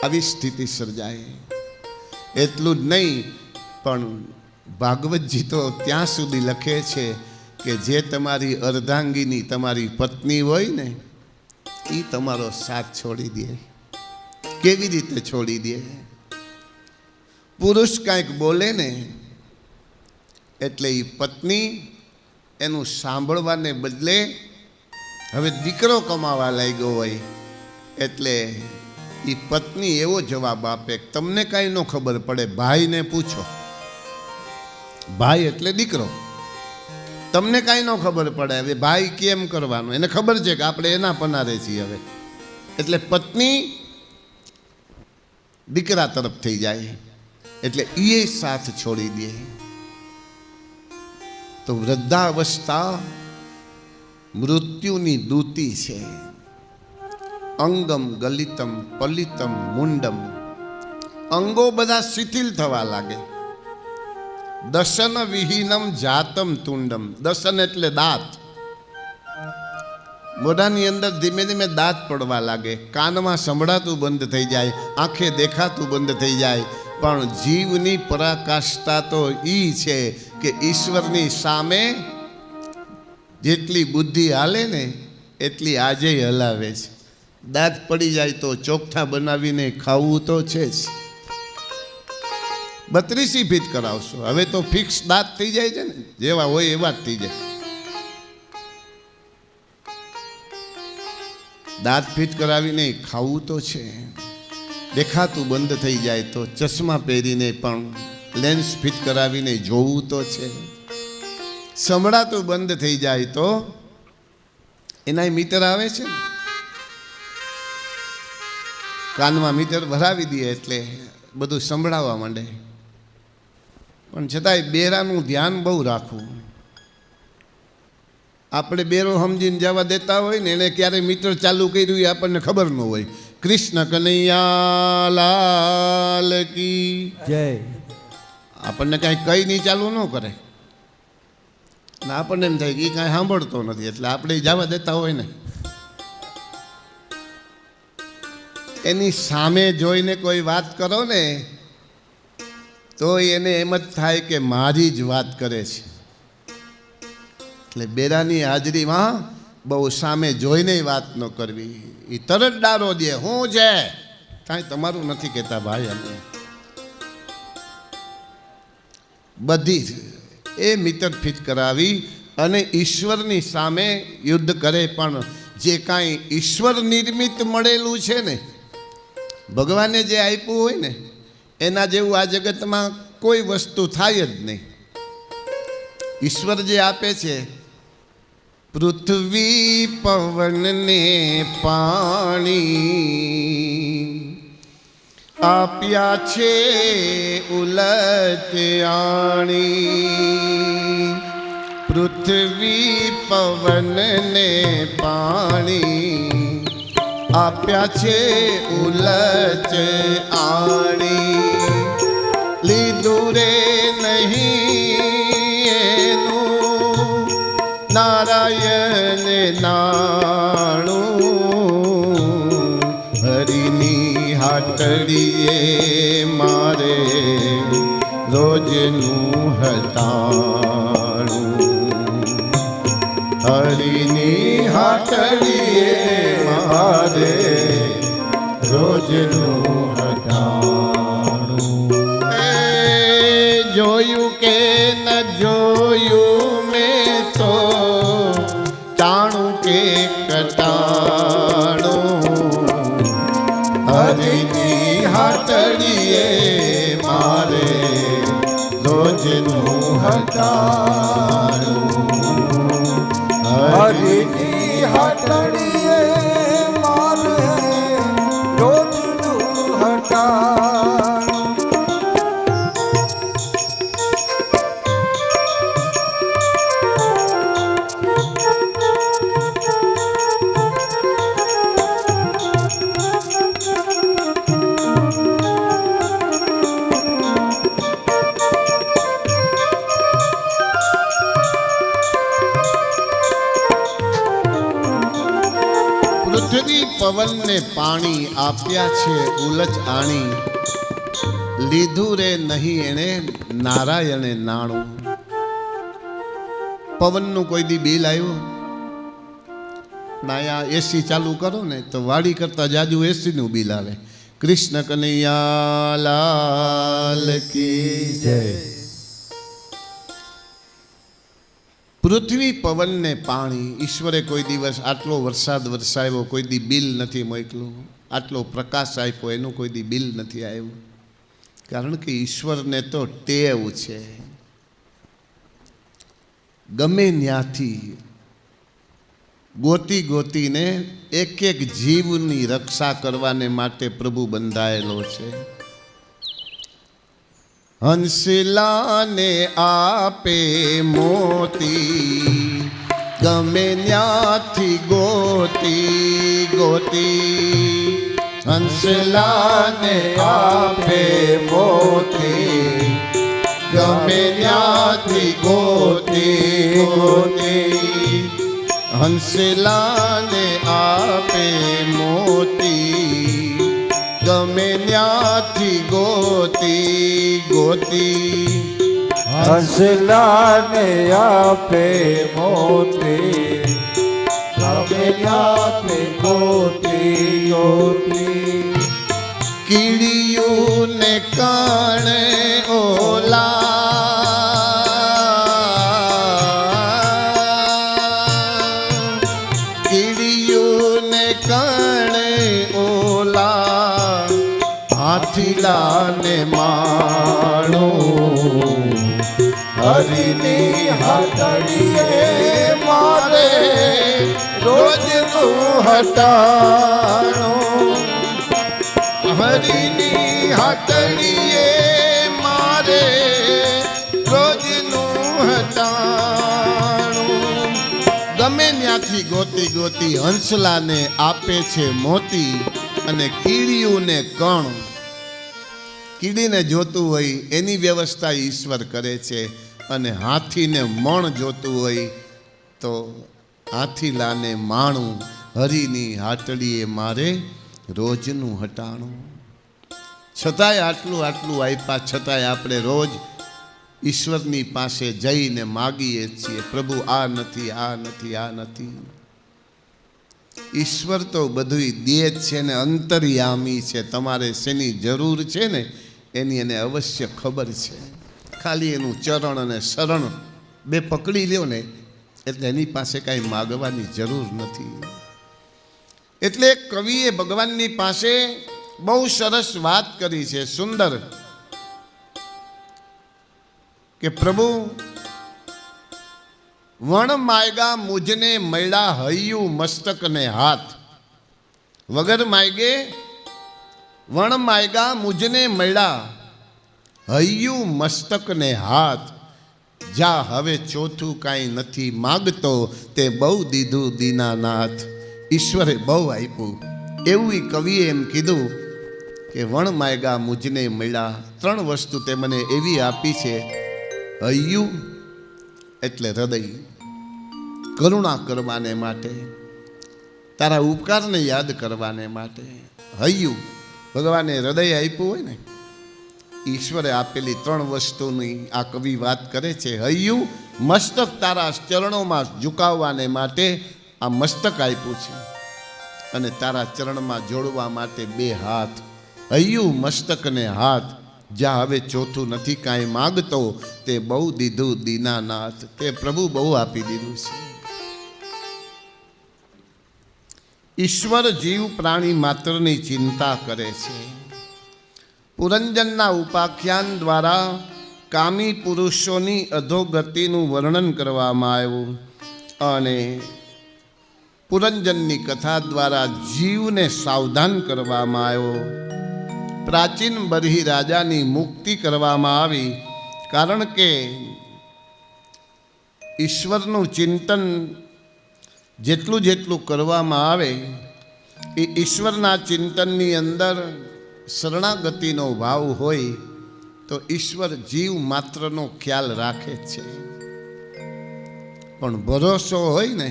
આવી સ્થિતિ સર્જાય. એટલું જ નહીં, પણ ભાગવતજી તો ત્યાં સુધી લખે છે કે જે તમારી અર્ધાંગીની તમારી પત્ની હોય ને, એ તમારો સાથ છોડી દે. કેવી રીતે છોડી દે? પુરુષ કાંઈક બોલે ને એટલે એ પત્ની એનું સાંભળવાને બદલે, હવે દીકરો કમાવા લાગ્યો હોય એટલે એ પત્ની એવો જવાબ આપે, તમને કાંઈ ન ખબર પડે, ભાઈને પૂછો. ભાઈ એટલે દીકરો. તમને કાંઈ ન ખબર પડે, હવે ભાઈ કેમ કરવાનું, એને ખબર છે કે આપણે એના પનારે છીએ. હવે એટલે પત્ની દીકરા તરફ થઈ જાય એટલે એ સાથ છોડી દે. તો વૃદ્ધાવસ્થા મૃત્યુની દૂતી છે. અંગમ ગલિતમ પલિતમ મુંડમ, અંગો બધા શિથિલ થવા લાગે. દશન વિહીનમ જાતમ તુંડમ, દશન એટલે દાંત. મોઢાની અંદર ધીમે ધીમે દાંત પડવા લાગે, કાનમાં સંભળાતું બંધ થઈ જાય, આંખે દેખાતું બંધ થઈ જાય. પણ જીવની પરાકાષ્ઠા તો ઈ છે કે ઈશ્વરની સામે જેટલી બુદ્ધિ હાલે ને એટલી આજે હલાવે છે. દાંત પડી જાય તો ચોખ્ઠા બનાવીને ખાવું તો છે જ. 32 ફીટ કરાવશો, હવે તો ફિક્સ દાંત થઈ જાય છે ને, જેવા હોય એવા જ થઈ જાય. દાંત ફિટ કરાવીને ખાવું તો છે. દેખાતું બંધ થઈ જાય તો ચશ્મા પહેરીને પણ લેન્સ ફિટ કરાવીને જોવું તો છે. સંભળાતું બંધ થઈ જાય તો એના મીટર આવે છે, કાનમાં મીટર ભરાવી દે એટલે બધું સંભળાવવા માંડે. પણ છતાંય બેરાનું ધ્યાન બહુ રાખવું. આપણે બેરો સમજીને જવા દેતા હોય ને, એને ક્યારે મીટર ચાલુ કર્યું એ આપણને ખબર ન હોય. કૃષ્ણ કનૈયા લાલ કી જય. આપણને કાંઈ કઈ નહીં ચાલુ ન કરે ને આપણને એમ થાય કે એ કાંઈ સાંભળતો નથી એટલે આપણે જવા દેતા હોય ને. એની સામે જોઈને કોઈ વાત કરો ને તો એને એમ જ થાય કે મારી જ વાત કરે છે. એટલે બેરાની હાજરીમાં બહુ સામે જોઈને વાત ન કરવી. એ તરત ડારો દે, હું છે કાંઈ તમારું નથી કહેતા ભાઈ. અમે બધી એ મીટર ફિટ કરાવી અને ઈશ્વરની સામે યુદ્ધ કરે. પણ જે કાંઈ ઈશ્વર નિર્મિત મળેલું છે ને, ભગવાને જે આપ્યું હોય ને, એના જેવું આ જગતમાં કોઈ વસ્તુ થાય જ નહીં. ઈશ્વર જે આપે છે, પૃથ્વી પવન ને પાણી આપ્યા છે ઉલટ આણી. પૃથ્વી પવન ને પાણી આપ્યા છે ઉલટ આણી. લીધું રે નહીં એનું નારાયણ નાણું. હરિની હાટડીએ મારે રોજનું હટાણું. હરિની હાટડીએ મારે રોજનું હટાણું. જોયું કે ન જોયું મેં તો ટાણું કે કટાણું. હરિની હાટડીએ મારે રોજનું હટાણું. હરિની હાટડીએ મારે રોજનું હટાણું. પવનને પાણી આપ્યા છે ઉલચ આણી, લીધું રે નહીં એણે નારાયણે નાણું. પવનનું કોઈ દી બિલ આવ્યું? ના, એસી ચાલુ કરો ને તો વાડી કરતા જાજુ એસીનું બિલ આવે. કૃષ્ણ કનૈયા લાલ કી જય. પૃથ્વી પવનને પાણી, ઈશ્વરે કોઈ દિવસ આટલો વરસાદ વરસાવ્યો, કોઈ દી બિલ નથી મોકલું. આટલો પ્રકાશ આપ્યો, એનું કોઈ દી બિલ નથી આવ્યું. કારણ કે ઈશ્વરને તો ટેવ છે, ગમે ત્યાંથી ગોતી ગોતીને એક એક જીવની રક્ષા કરવાને માટે પ્રભુ બંધાયેલો છે. હંસલાને આપે મોતી, ગમે ત્યાંથી ગોતી ગોતી. હંસલાને આપે મોતી, ગમે ત્યાંથી ગોતી ગોતી. હંસલાને આપે મોતી, ગમે ત્યાંથી ગોતી ગોતી. હંસલાને આપે મોતી, ગમે ત્યાંથી ગોતી ગોતી. કીડિયું ને કાણે ઓલા, કીડિયું ને કાણે ઓલા, હાથીલાને માણું. હરિની હાથડીએ મારે રોજનું હટાણું. હરિની હાથડીએ મારે રોજનું હટાણું. ગમે ત્યાંથી ગોતી ગોતી હંસલાને આપે છે મોતી, અને કીડીયુંને કણ. કીડીને જોતું હોય એની વ્યવસ્થા ઈશ્વર કરે છે, અને હાથીને મણ જોતું હોય તો હાથીલાને માણું. હરિની હાટડીએ મારે રોજનું હટાણું. છતાંય આટલું આટલું આપ્યા છતાંય આપણે રોજ ઈશ્વરની પાસે જઈને માગીએ છીએ, પ્રભુ આ નથી, આ નથી, આ નથી. ઈશ્વર તો બધું દે જ છે ને અંતર્યામી છે. તમારે શેની જરૂર છે ને એની એને અવશ્ય ખબર છે. ખાલી એનું ચરણ અને શરણ બે પકડી લ્યો ને એટલે એની પાસે કાંઈ માગવાની જરૂર નથી. એટલે કવિએ ભગવાનની પાસે બહુ સરસ વાત કરી છે, સુંદર, કે પ્રભુ વણ માયગા મુજને મળ્યા હૈયું મસ્તક ને હાથ. વગર માયગે વણ માયગા મુજને મળ્યા હૈયું મસ્તક ને હાથ. જા હવે ચોથું કાંઈ નથી માગતો, તે બહુ દીધું દીનાનાથ. ઈશ્વરે બહુ આપ્યું. એવું કવિએ એમ કીધું કે વણ માયગા મુજને મળ્યા. ત્રણ વસ્તુ તે મને એવી આપી છે. હૈયું એટલે હૃદય, કરુણા કરવાને માટે, તારા ઉપકારને યાદ કરવાને માટે. હૈયું ભગવાને હૃદય આપ્યું હોય ને, ઈશ્વરે આપેલી ત્રણ વસ્તુની આ કવિ વાત કરે છે. હૈયું મસ્તક, તારા ચરણોમાં ઝુકાવવાને માટે આ મસ્તક આપ્યું છે, અને તારા ચરણમાં જોડવા માટે બે હાથ. હૈયું મસ્તક ને હાથ. જ્યાં હવે ચોથું નથી કાંઈ માગતો, તે બહુ દીધું દીનાનાથ. તે પ્રભુ બહુ આપી દીધું છે. ઈશ્વર જીવ પ્રાણી માત્રની ચિંતા કરે છે. પુરંજનના ઉપાખ્યાન દ્વારા કામી પુરુષોની અધોગતિનું વર્ણન કરવામાં આવ્યું, અને પુરંજનની કથા દ્વારા જીવને સાવધાન કરવામાં આવ્યો. પ્રાચીન બરહી રાજાની મુક્તિ કરવામાં આવી, કારણ કે ઈશ્વરનું ચિંતન જેટલું જેટલું કરવામાં આવે એ ઈશ્વરના ચિંતનની અંદર શરણાગતિનો ભાવ હોય તો ઈશ્વર જીવ માત્રનો ખ્યાલ રાખે છે, પણ ભરોસો હોય ને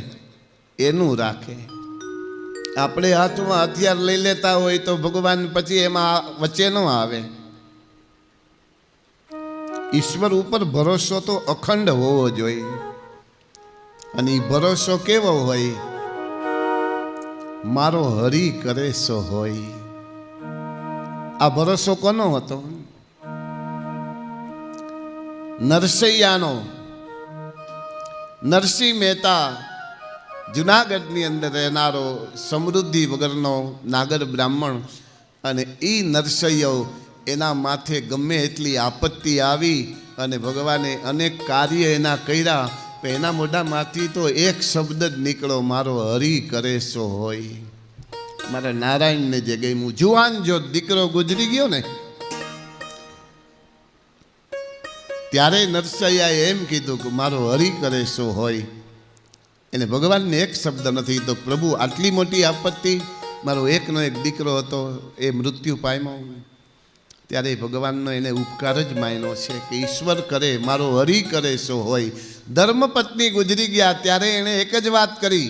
એનું રાખે. આપણે હાથમાં હથિયાર લઈ લેતા હોય તો ભગવાન પછી એમાં વચ્ચે ન આવે. ઈશ્વર ઉપર ભરોસો તો અખંડ હોવો જોઈએ. અને એ ભરોસો કેવો હોય? મારો હરી કરે સો હોય. આ ભરોસો કોનો હતો? નરસૈયાનો. નરસિંહ મહેતા જુનાગઢની અંદર રહેનારો સમૃદ્ધિ વગરનો નાગર બ્રાહ્મણ, અને એ નરસૈયો એના માથે ગમે એટલી આપત્તિ આવી અને ભગવાને અનેક કાર્ય એના કર્યા, પણ એના મોઢામાંથી તો એક શબ્દ જ નીકળો, મારો હરી કરે સો હોય. મારા નારાયણને જે ગમ્યું. જુવાન જો દીકરો ગુજરી ગયો ને ત્યારે નરસૈયાએ એમ કીધું કે મારો હરી કરે સો હોય. એને ભગવાનને એક શબ્દ નથી તો પ્રભુ આટલી મોટી આપત્તિ, મારો એકનો એક દીકરો હતો એ મૃત્યુ પામ્યો. ત્યારે ભગવાનનો એને ઉપકાર જ માન્યો છે કે ઈશ્વર કરે, મારો હરી કરે સો હોય. ધર્મપત્ની ગુજરી ગયા ત્યારે એણે એક જ વાત કરી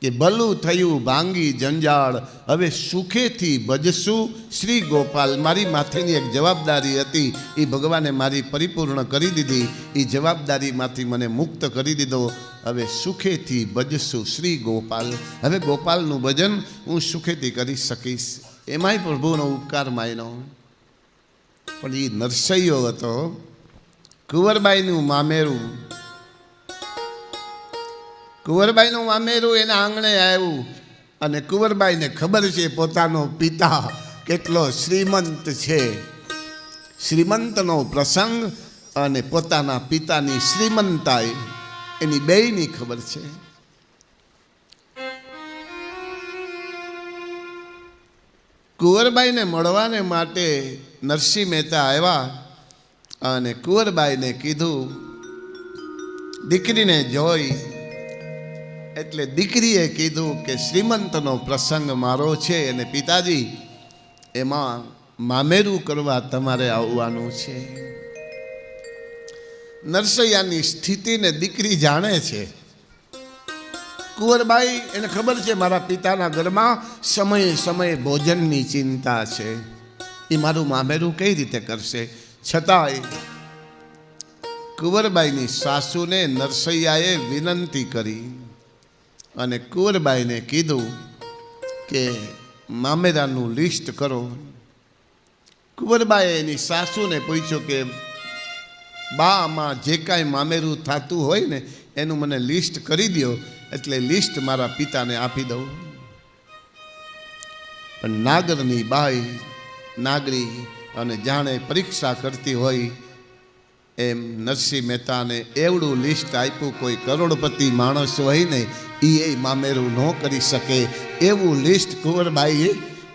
કે ભલું થયું ભાંગી જંજાળ, હવે સુખેથી ભજશું શ્રી ગોપાલ. મારી માથેની એક જવાબદારી હતી, એ ભગવાને મારી પરિપૂર્ણ કરી દીધી. એ જવાબદારીમાંથી મને મુક્ત કરી દીધો. હવે સુખેથી ભજશું શ્રી ગોપાલ. હવે ગોપાલનું ભજન હું સુખેથી કરી શકીશ. એમાંય પ્રભુનો ઉપકાર માન્યો. પણ એ નરસૈયો હતો, કુંવરબાઈનું મામેરું. કુંવરબાઈનું મામેરું એના આંગણે આવ્યું અને કુંવરબાઈને ખબર છે પોતાનો પિતા કેટલો શ્રીમંત છે. શ્રીમંતનો પ્રસંગ અને પોતાના પિતાની શ્રીમંતાઈ એની બેયની ખબર છે. કુંવરબાઈને મળવાને માટે નરસિંહ મહેતા આવ્યા અને કુંવરબાઈને કીધું, દીકરીને જોઈ. એટલે દીકરીએ કીધું કે શ્રીમંતનો પ્રસંગ મારો છે અને પિતાજી એમાં મામેરું કરવા તમારે આવવાનું છે. નરસૈયાની સ્થિતિને દીકરી જાણે છે. કુંવરબાઈ એને ખબર છે મારા પિતાના ઘરમાં સમયે સમયે ભોજનની ચિંતા છે, એ મારું મામેરું કઈ રીતે કરશે. છતાંય કુંવરબાઈની સાસુને નરસૈયાએ વિનંતી કરી અને કુંવરબાઈને કીધું કે મામેરાનું લિસ્ટ કરો. કુંવરબાઈએ એની સાસુને પૂછ્યું કે બા, આમાં જે કાંઈ મામેરું થતું હોય ને એનું મને લિસ્ટ કરી દો, એટલે લિસ્ટ મારા પિતાને આપી દઉં. પણ નાગરની બાઈ નાગરી અને જાણે પરીક્ષા કરતી હોય એમ નરસિંહ મહેતાને એવડું લિસ્ટ આપ્યું. કોઈ કરોડપતિ માણસ હોય ને એ મામેરું ન કરી શકે એવું લિસ્ટ કુંવરબાઈએ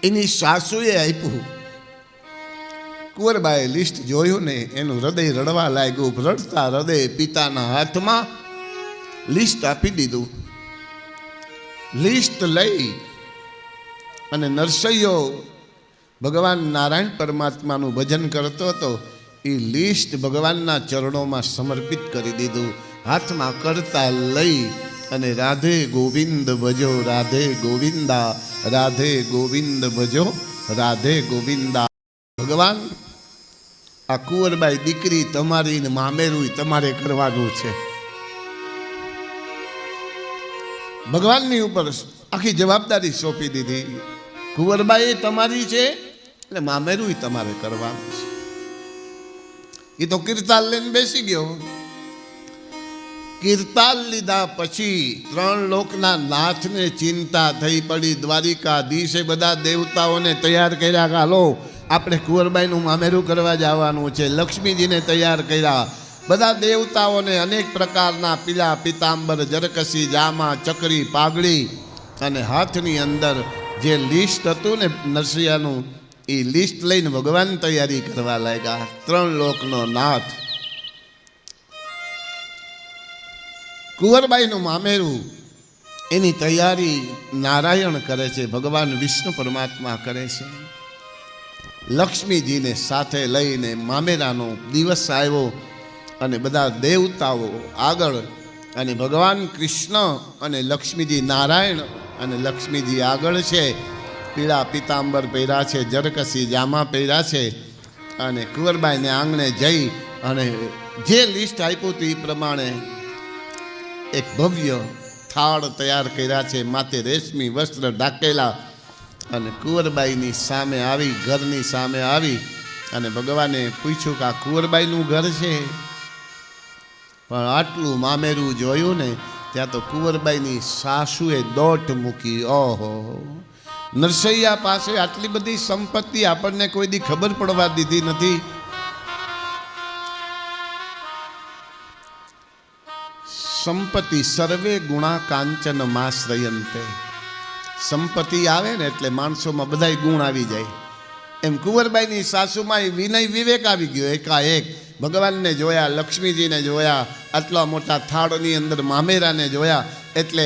એની સાસુએ આપ્યું. કુંવરબાઈએ લિસ્ટ જોયું ને એનું હૃદય રડવા લાગ્યું. રડતા હૃદય પિતાના હાથમાં લિસ્ટ આપી દીધું. લિસ્ટ લઈ અને નરસૈયો ભગવાન નારાયણ પરમાત્માનું ભજન કરતો હતો. એ લિસ્ટ ભગવાનના ચરણોમાં સમર્પિત કરી દીધું. હાથમાં કરતા લઈ અને રાધે ગોવિંદ ભજો રાધે ગોવિંદા, રાધે ગોવિંદ ભજો રાધે ગોવિંદા. ભગવાન, આ કુંવરબાઈ દીકરી તમારી ને મામેરું તમારે કરવાનું છે. ભગવાનની ઉપર આખી જવાબદારી સોંપી દીધી. કુંવરબાઈ તમારી છે એટલે મામેરું તમારે કરવાનું છે. એ તો કીર્તાલ લઈને બેસી ગયો. કીર્તાલ લીધા પછી 3 લોકના નાથને ચિંતા થઈ પડી. દ્વારિકાધીશે બધા દેવતાઓને તૈયાર કર્યા કે હાલો આપણે કુંવરબાઈનું મામેરું કરવા જવાનું છે. લક્ષ્મીજીને તૈયાર કર્યા. બધા દેવતાઓને અનેક પ્રકારના પીલા પિતાંબર, જરકસી, જામા, ચકરી, પાઘડી અને હાથની અંદર જે લિસ્ટ હતું ને નરસિંહાનું, એ લિસ્ટ લઈને ભગવાન તૈયારી કરવા લાગ્યા. 3 લોકનો નાથ. કુંવરબાઈનું મામેરું એની તૈયારી નારાયણ કરે છે, ભગવાન વિષ્ણુ પરમાત્મા કરે છે. લક્ષ્મીજીને સાથે લઈને મામેરાનો દિવસ આવ્યો અને બધા દેવતાઓ આગળ અને ભગવાન કૃષ્ણ અને લક્ષ્મીજી નારાયણ અને લક્ષ્મીજી આગળ છે, પીળા પિતાંબર પહેર્યા છે, જરકસી જામા પહેર્યા છે, અને કુંવરબાઈને આંગણે જઈ અને જે લિસ્ટ આપ્યું હતું એ પ્રમાણે એક ભવ્ય થાળ તૈયાર કર્યા છે, માથે રેશમી વસ્ત્ર ઢાંકેલા, અને કુંવરબાઈની સામે આવી, ઘરની સામે આવી અને ભગવાને પૂછ્યું કે આ કુંવરબાઈનું ઘર છે? પણ આટલું મામેરું જોયું ને ત્યાં તો કુંવરબાઈની સાસુએ દોટ મૂકી. ઓહો, નરસૈયા પાસે આટલી બધી સંપત્તિ આપણને કોઈ દી ખબર પડવા દીધી નથી. સંપત્તિ સર્વે ગુણા કાંચન માશ્રયંતે. સંપત્તિ આવે ને એટલે માણસોમાં બધાય ગુણ આવી જાય. એમ કુંવરબાઈની સાસુમાં વિનય વિવેક આવી ગયો. એકાએક ભગવાનને જોયા, લક્ષ્મીજીને જોયા, આટલા મોટા થાળની અંદર મામેરાને જોયા, એટલે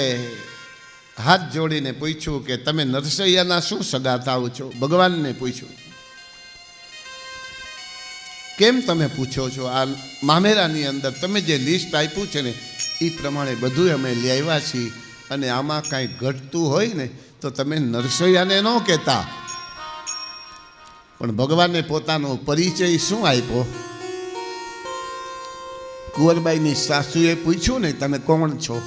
હાથ જોડીને પૂછ્યું કે તમે નરસૈયાના શું સગા થાવ છો? ભગવાનને પૂછ્યું. કેમ તમે પૂછો છો? આ મામેરાની અંદર તમે જે લિસ્ટ આપ્યું છે ને એ પ્રમાણે બધું અમે લઈ આવ્યા છીએ, અને આમાં કાંઈ ઘટતું હોય ને તો તમે નરસૈયાને ન કહેતા. પણ ભગવાને પોતાનો પરિચય શું આપ્યો? કુંવરબાઈની સાસુએ પૂછ્યું ને તમે કોણ છો?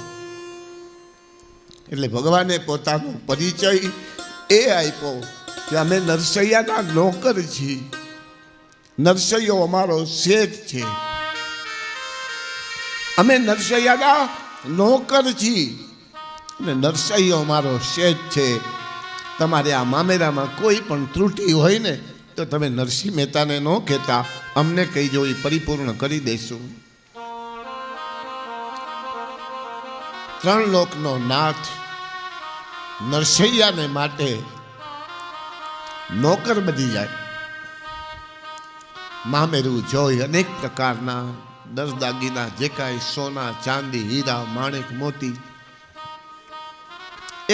એટલે ભગવાને પોતાનો પરિચય એ આપ્યો કે અમે નરસૈયાના નોકર છીએ, નરસૈયો અમારો શેઠ છે, અમે નરસૈયાના નોકર છીએ અને નરસૈયો અમારો શેઠ છે. તમારે આ મામેરામાં કોઈ પણ ત્રુટિ હોય ને તો તમે નરસિંહ મહેતાને ન કહેતા, અમને કહીજો, એ પરિપૂર્ણ કરી દઈશું. ત્રણ લોકનો નાથ નરસૈયાને માટે નોકર બની જાય. મામેરું જોઈ અનેક પ્રકારના દરદાગીના, જે કાંઈ સોના ચાંદી હીરા માણેક મોતી.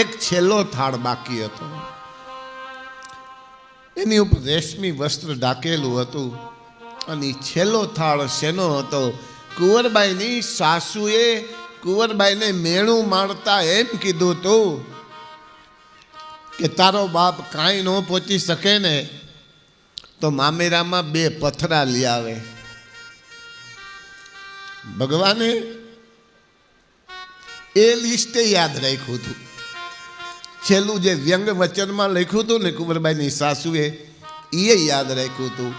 એક છેલ્લો થાળ બાકી હતો, એની ઉપર રેશમી વસ્ત્ર ઢાંકેલું હતું, અને છેલ્લો થાળ શેનો હતો? કુંવરબાઈની સાસુએ કુંવરબાઈને મેણું મારતા એમ કીધું હતું કે તારો બાપ કાંઈ ન પહોંચી શકે ને તો મામેરામાં 2 પથરા લઈ આવે. ભગવાને એ લિસ્ટે યાદ રાખ્યું હતું. છેલ્લું જે વ્યંગ વચનમાં લખ્યું હતું ને કુંવરબાઈની સાસુએ, એ યાદ રાખ્યું હતું.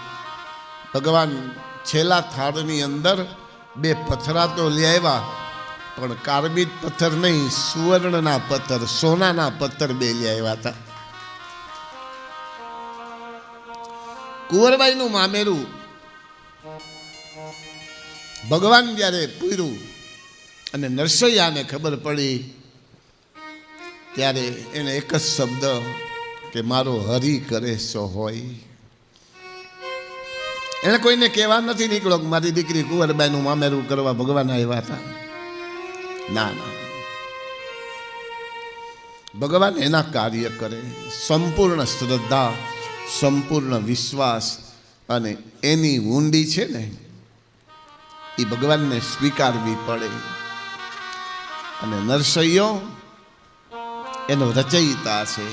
ભગવાન છેલ્લા થાળની અંદર 2 પથરા તો લઈ આવ્યા, પણ કાર્બિડ પથ્થર નહીં, સુવર્ણના પથ્થર, સોનાના પથ્થર 2 લઈ આવ્યા હતા. કુંવરબાઈનું મામેરું ભગવાન જ્યારે પૂર્યું અને નરસૈયાને ખબર પડી ત્યારે એને એક જ શબ્દ કે મારો હરી કરે સો હોય. એને કોઈને કહેવા નથી નીકળ્યો કે મારી દીકરી કુંવરબાઈનું મામેરું કરવા ભગવાન આવ્યા હતા. ના ના, ભગવાન એના કાર્ય કરે. સંપૂર્ણ શ્રદ્ધા, સંપૂર્ણ વિશ્વાસ અને એની ઊંડી છે ને એ ભગવાનને સ્વીકારવી પડે. અને નરસૈયો એનો રચયિતા છે.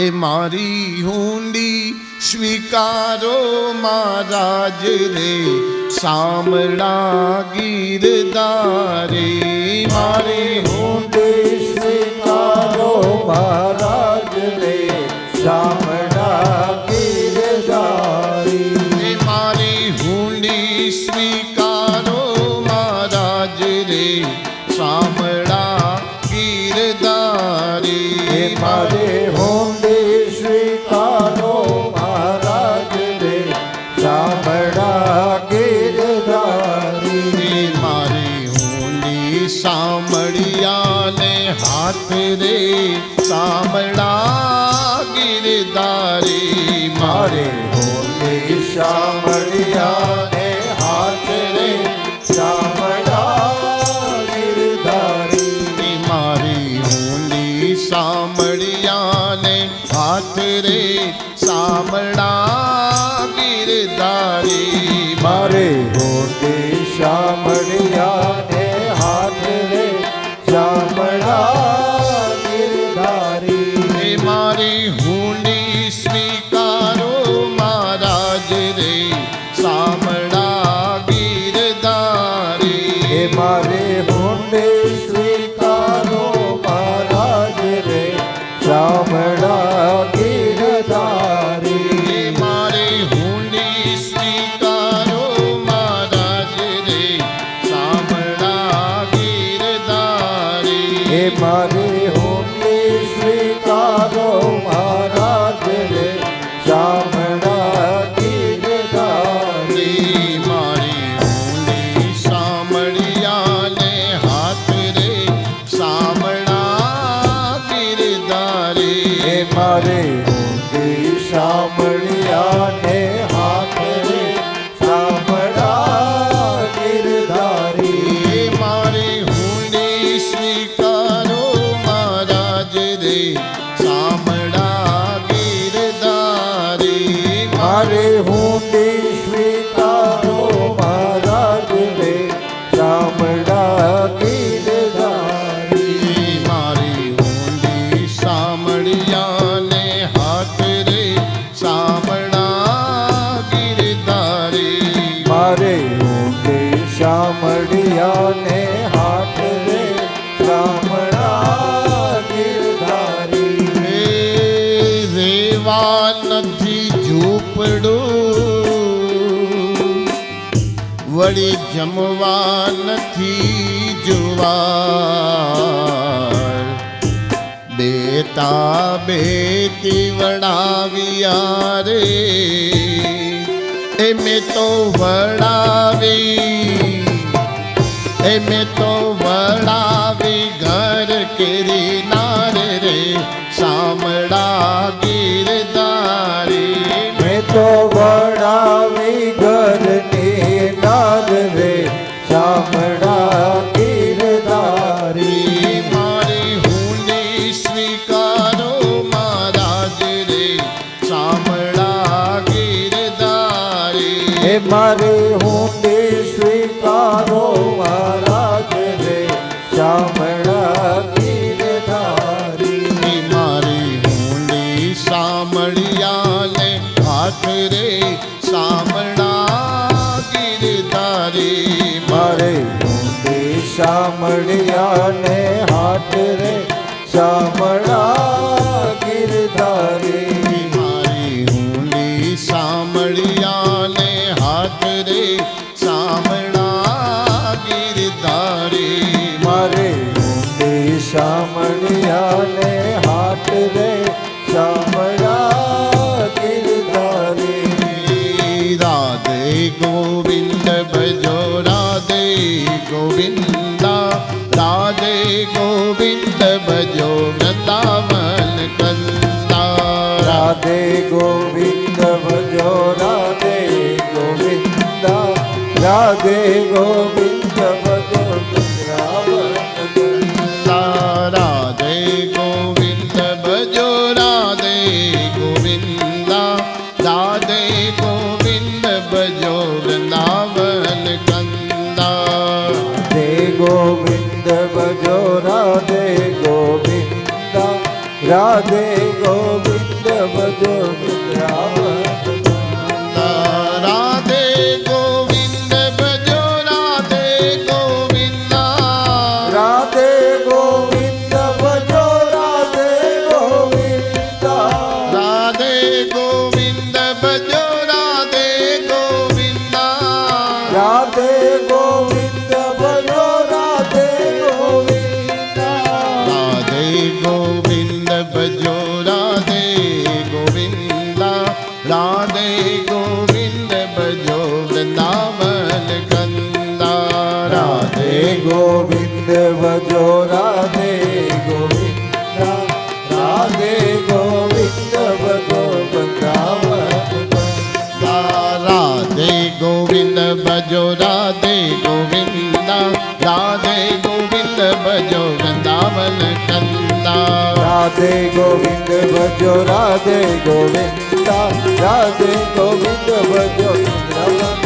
એ મારી ઊંડી સ્વીકારો મહારાજ રે, સાંભળા ગીરધારે. મારી ઊંડી સ્વીકારો મહારાજ રે, સાંભળા ગીરધારી. એ મારી ઊંડી સ્વીકારો મહારાજ રે, સાંભળા ગીરધારી. મારે ઊંડી સ્વીકારો મહારાજ રે, સાંભળા ગીરધારી. મારી ઊંડી સાંભળિયાને હાથ રે, સાંભળા ગીરધારી. મારે ઊંડી સાંભળિયાને હાથ રે, સાંભળા ગીરધારી. મારી ઊંડી સાંભળિયાને હાથ રે, સાંભળા ગીરધારી. મારે ઊંડી સાંભળિયાને હાથ રે, સાંભળા ગીરધારી. શામળા ગીરધારી મારી ઊંડી સામળિયાને હાથ રે શામળા ગીરધારી હે મારે ઊંડી શામળિયાને હાથ રે શામળા ગીરધારી મારી ઊંડી સ્વીકારો મહારાજ રે શામળા ગીરધારી મારે ઊંડી સ્વીકારો મહારાજ રે શામળા ગીરધારી મારી ઊંડી સામળિયાને હાથ રે શામળા ગીરધારી મારે ઊંડી શામળિયાને હાથ રે શામળા ગીરધારી હે રેવા નથી ઝૂંપડું વળી જમવા નથી જુવાર બેતા બેતી વડાવ્યા રે એ મેં તો વડાવી એ મેં તો વડાવી ઘર કેરી નાર રે શામળા ગીરધારી મેં તો વડાવી ઘરની નાદ રે શામળા ગીરધારી મારી ઊંડી સ્વીકારો મહારાજ રે શામળા ગીરધારી હે મારે ઊંડી સ્વીકારો મહારાજ રે શામળા ગીરધારી મારી ઊંડી સામળિયાને હાથ રે શામળા ગીરધારી મારે ઊંડી શામળિયાને હાથ રે શામળા ગીરધારી મારી ઊંડી સામળિયાને હાથ રે શામળા ગીરધારી મારે ઊંડી શામળિયાને હાથ રે શામળા ગીરધારી રાધે ગોવિંદ ભજો રાધે ગોવિંદા રાધે ગોવિંદ ભજો વૃંદાવન કંદા રાધે ગોવિંદ ભજો રાધે ગોવિંદા રાધે ગોવિંદ ભજો વૃંદાવન રાધે ગોવિંદ ભજો રાધે ગોવિંદા રાધે ગોવિંદ ભજો વૃંદાવન કંદા રાધે ગોવિંદ ભજો રાધે ગોવિંદા રાધે ગોવિંદ ભજો વૃંદાવન રાધે ગોવિંદ ભજો રાધે ગોવિંદા રાધે ગોવિંદ ભજો રાધે ગોવિંદા રાધે ગોવિંદ ભજો રાધે ગોવિંદા રાધે ગોવિંદ ભજો રાધે ગોવિંદા રાધે ગોવિંદ ભજો રાધે ગોવિંદા રાધે ગોવિંદ ભજો વૃંદાવન કંદા રાધે ગોવિંદ ભજો રાધે ગોવિંદા રાધે ગોવિંદ ભજો વૃંદાવન રાધે ગોવિંદ ભજો રાધે ગોવિંદા રાધે ગોવિંદ ભજો વૃંદાવન કંદા રાધે ગોવિંદ ભજો રાધે ગોવિંદા રાધે ગોવિંદ ભજો વૃંદાવન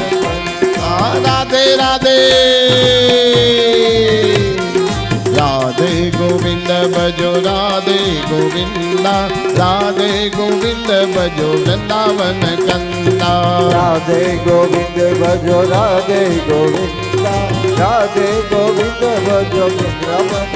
રાધે રાધે રાધે ગોવિંદ ભજો રાધે ગોવિંદા રાધે ગોવિંદ ભજો વૃંદાવન કંદા રાધે ગોવિંદ ભજો રાધે ગોવિંદા રાધે ગોવિંદ ભજો વૃંદાવન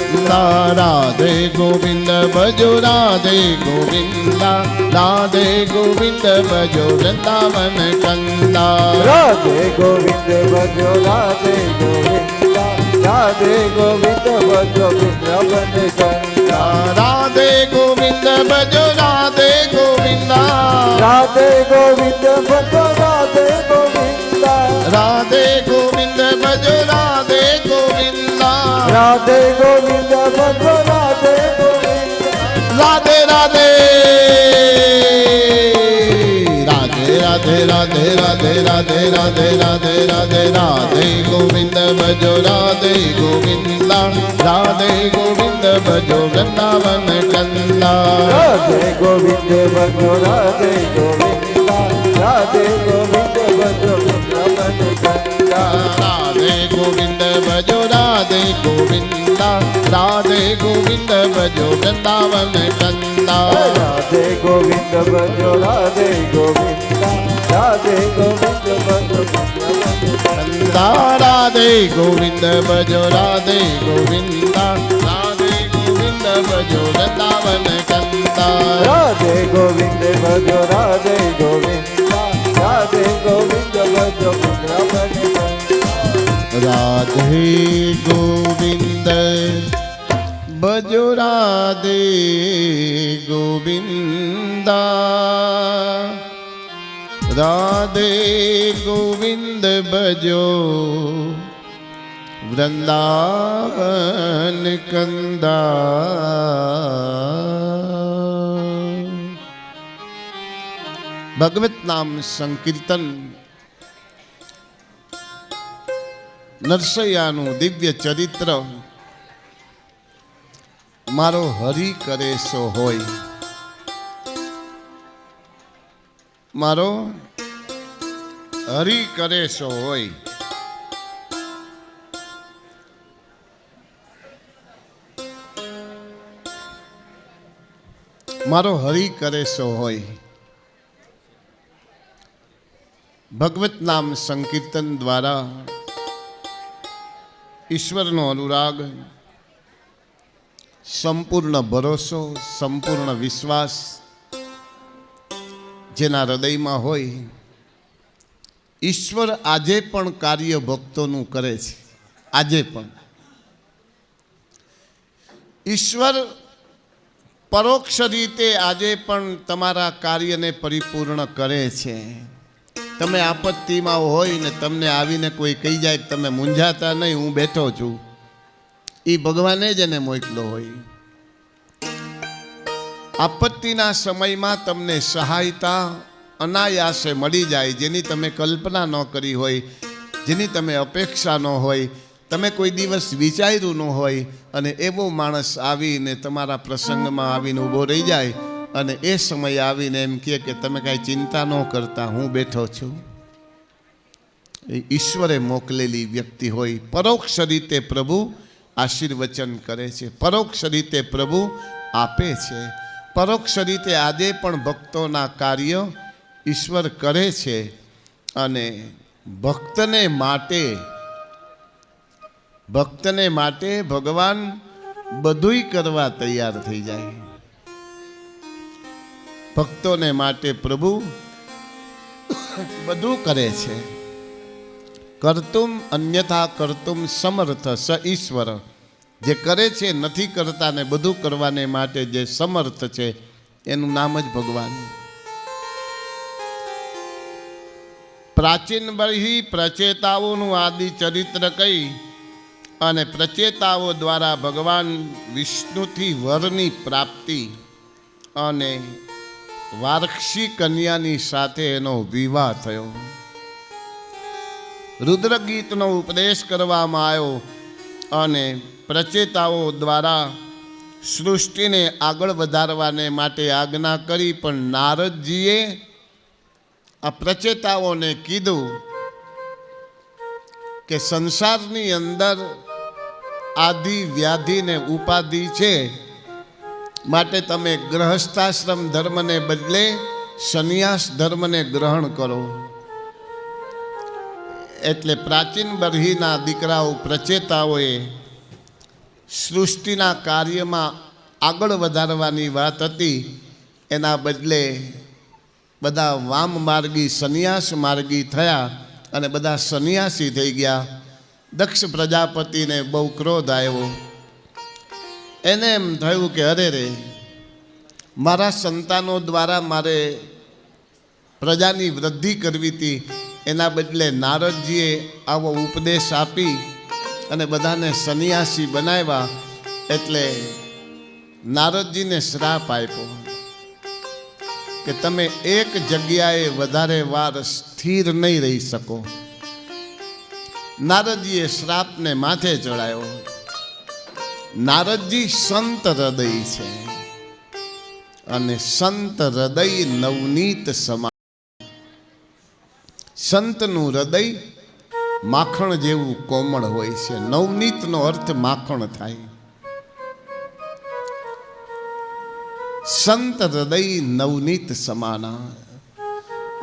કંદા રાધે ગોવિંદ ભજો રાધે ગોવિંદા રાધે ગોવિંદ ભજો વૃંદાવન કંદા રાધે ગોવિંદ ભજો રાધે ગોવિંદા રાધે ગોવિંદ ભજો વૃંદાવન કંદા રાધે ગોવિંદ ભજો રાધે ગોવિંદા રાધે ગોવિંદ ભજો રાધે ગોવિંદા રાધે ગોવિંદ ભજો રાધે ગોવિંદા રાધે ગોવિંદ ભજો રાધે ગોવિંદ રાધે રાધે રાધે રાધે રાધે રાધે રાધે રાધે રાધે રાધે ગોવિંદ ભજો રાધે ગોવિંદા રાધે ગોવિંદ ભજો વૃંદાવન કંદા રાધે ગોવિંદ ભજો રાધે ગોવિંદા રાધે ગોવિંદ ભજો વૃંદાવન કંદા રાધે ગોવિંદ ભજો રાધે ગોવિંદા રાધે ગોવિંદ ભજો વૃંદાવન કંદા રાધે ગોવિંદ ભજો રાધે ગોવિંદા રાધે ગોવિંદ ભજો કંદા રાધે ગોવિંદ ભજો રાધે ગોવિંદા રાધે ગોવિંદ ભજો વૃંદાવન કંદા રાધે ગોવિંદ ભજો રાધે ગોવિંદા રાધે ગોવિંદ ભજો વૃંદાવન કંદા રાધે ગોવિંદ ભજો રાધે ગોવિંદા રાધે ગોવિંદ ભજો વૃંદાવન કંદા ભગવત નામ સંકીર્તન નરસૈયાનું દિવ્ય ચરિત્ર મારો હરિ કરે સો હોય મારો હરિ કરે સો હોય મારો હરિ કરે સો હોય ભગવત નામ સંકીર્તન દ્વારા ઈશ્વરનો અનુરાગ સંપૂર્ણ ભરોસો સંપૂર્ણ વિશ્વાસ જેના હૃદયમાં હોય ઈશ્વર આજે પણ કાર્ય ભક્તોનું કરે છે આજે પણ ઈશ્વર પરોક્ષ રીતે આજે પણ તમારા કાર્યને પરિપૂર્ણ કરે છે તમે આપત્તિમાં હોય ને તમને આવીને કોઈ કહી જાય કે તમે મૂંઝાતા નહીં હું બેઠો છું એ ભગવાને જ એને મોકલો હોય આપત્તિના સમયમાં તમને સહાયતા અનાયાસે મળી જાય જેની તમે કલ્પના ન કરી હોય જેની તમે અપેક્ષા ન હોય તમે કોઈ દિવસ વિચાર્યું ન હોય અને એવો માણસ આવીને તમારા પ્રસંગમાં આવીને ઊભો રહી જાય અને એ સમય આવીને એમ કહે કે તમે કાંઈ ચિંતા ન કરતા હું બેઠો છું એ ઈશ્વરે મોકલેલી વ્યક્તિ હોય પરોક્ષ રીતે પ્રભુ આશીર્વચન કરે છે પરોક્ષ રીતે પ્રભુ આપે છે પરોક્ષ રીતે આજે પણ ભક્તોના કાર્ય ઈશ્વર કરે છે અને ભક્તને માટે ભગવાન બધુંય કરવા તૈયાર થઈ જાય ભક્તોને માટે પ્રભુ બધું કરે છે કર્તુમ અન્યથા કર્તુમ સમર્થ સ ઈશ્વર જે કરે છે નથી કરતા ને બધું કરવાને માટે જે સમર્થ છે એનું નામ જ ભગવાન પ્રાચીન બરહી પ્રચેતાઓનું આદિ ચરિત્ર કહી અને પ્રચેતાઓ દ્વારા ભગવાન વિષ્ણુથી વરની પ્રાપ્તિ અને વાર્ક્ષી કન્યાની સાથે એનો વિવાહ થયો રુદ્રગીતનો ઉપદેશ કરવામાં આવ્યો અને પ્રચેતાઓ દ્વારા સૃષ્ટિને આગળ વધારવાને માટે આજ્ઞા કરી પણ નારદજીએ આ પ્રચેતાઓને કીધું કે સંસારની અંદર આદિ વ્યાધિ ને ઉપાધિ છે માટે તમે ગ્રહસ્થાશ્રમ ધર્મને બદલે સંન્યાસ ધર્મને ગ્રહણ કરો એટલે પ્રાચીન બરહીના દીકરાઓ પ્રચેતાઓએ સૃષ્ટિના કાર્યમાં આગળ વધારવાની વાત હતી એના બદલે બધા વામ માર્ગી સંન્યાસ માર્ગી થયા અને બધા સંન્યાસી થઈ ગયા દક્ષ પ્રજાપતિને બહુ ક્રોધ આવ્યો એને એમ થયું કે અરે રે, મારા સંતાનો દ્વારા મારે પ્રજાની વૃદ્ધિ કરવી હતી, એના બદલે નારદજીએ આવો ઉપદેશ આપી અને બધાને સંન્યાસી બનાવ્યા. એટલે નારદજીને શ્રાપ આપ્યો કે તમે એક જગ્યાએ વધારે વાર સ્થિર નહીં રહી શકો. નારદજીએ શ્રાપને માથે ચડાયો. નારદજી સંત હૃદય છે અને સંત હૃદય નવનીત સમાન. સંતનું હૃદય માખણ જેવું કોમળ હોય છે. નવનીતનો અર્થ માખણ થાય. સંત હૃદય નવનીત સમાના.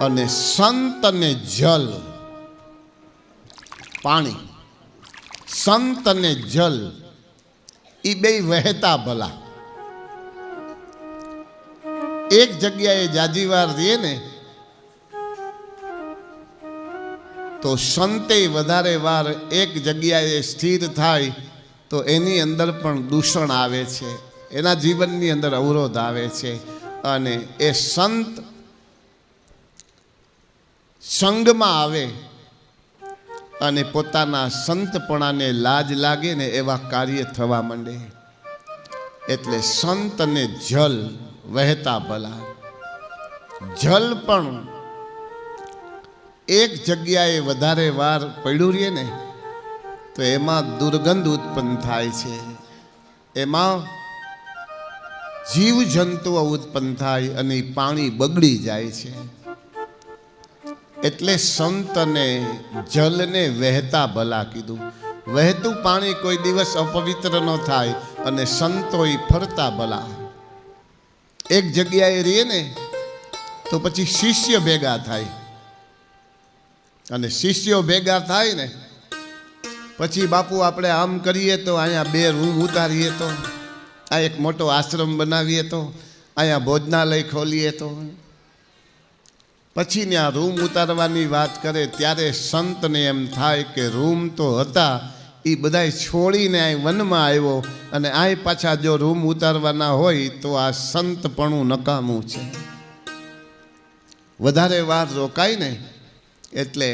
અને સંત અને જલ, પાણી, સંત અને જલ એ બે વહેતા ભલા. એક જગ્યાએ જાજીવાર રહીએ ને તો સંતે વધારે વાર એક જગ્યાએ સ્થિર થાય તો એની અંદર પણ દૂષણ આવે છે, એના જીવનની અંદર અવરોધ આવે છે. અને એ સંત સંગમાં આવે અને પોતાના સંતપણાને લાજ લાગે ને એવા કાર્ય થવા માંડે. એટલે સંત અને જલ વહેતા ભલા. જલ પણ એક જગ્યાએ વધારે વાર પડ્યું રહે ને તો એમાં દુર્ગંધ ઉત્પન્ન થાય છે, એમાં જીવજંતુઓ ઉત્પન્ન થાય અને પાણી બગડી જાય છે. એટલે સંત અને જલને વહેતા ભલા કીધું. વહેતું પાણી કોઈ દિવસ અપવિત્ર ન થાય અને સંતો ફરતા ભલા. એક જગ્યાએ રહીએ ને તો પછી શિષ્ય ભેગા થાય અને શિષ્યો ભેગા થાય ને પછી બાપુ આપણે આમ કરીએ તો અહીંયા 2 રૂમ ઉતારીએ તો, આ એક મોટો આશ્રમ બનાવીએ તો, અહીંયા ભોજનાલય ખોલીએ તો. પછી ને આ રૂમ ઉતારવાની વાત કરે ત્યારે સંતને એમ થાય કે રૂમ તો હતા એ બધાય છોડીને અહીં વનમાં આવ્યો અને અહીં પાછા જો રૂમ ઉતારવાના હોય તો આ સંતપણું નકામું છે. વધારે વાર રોકાય ને એટલે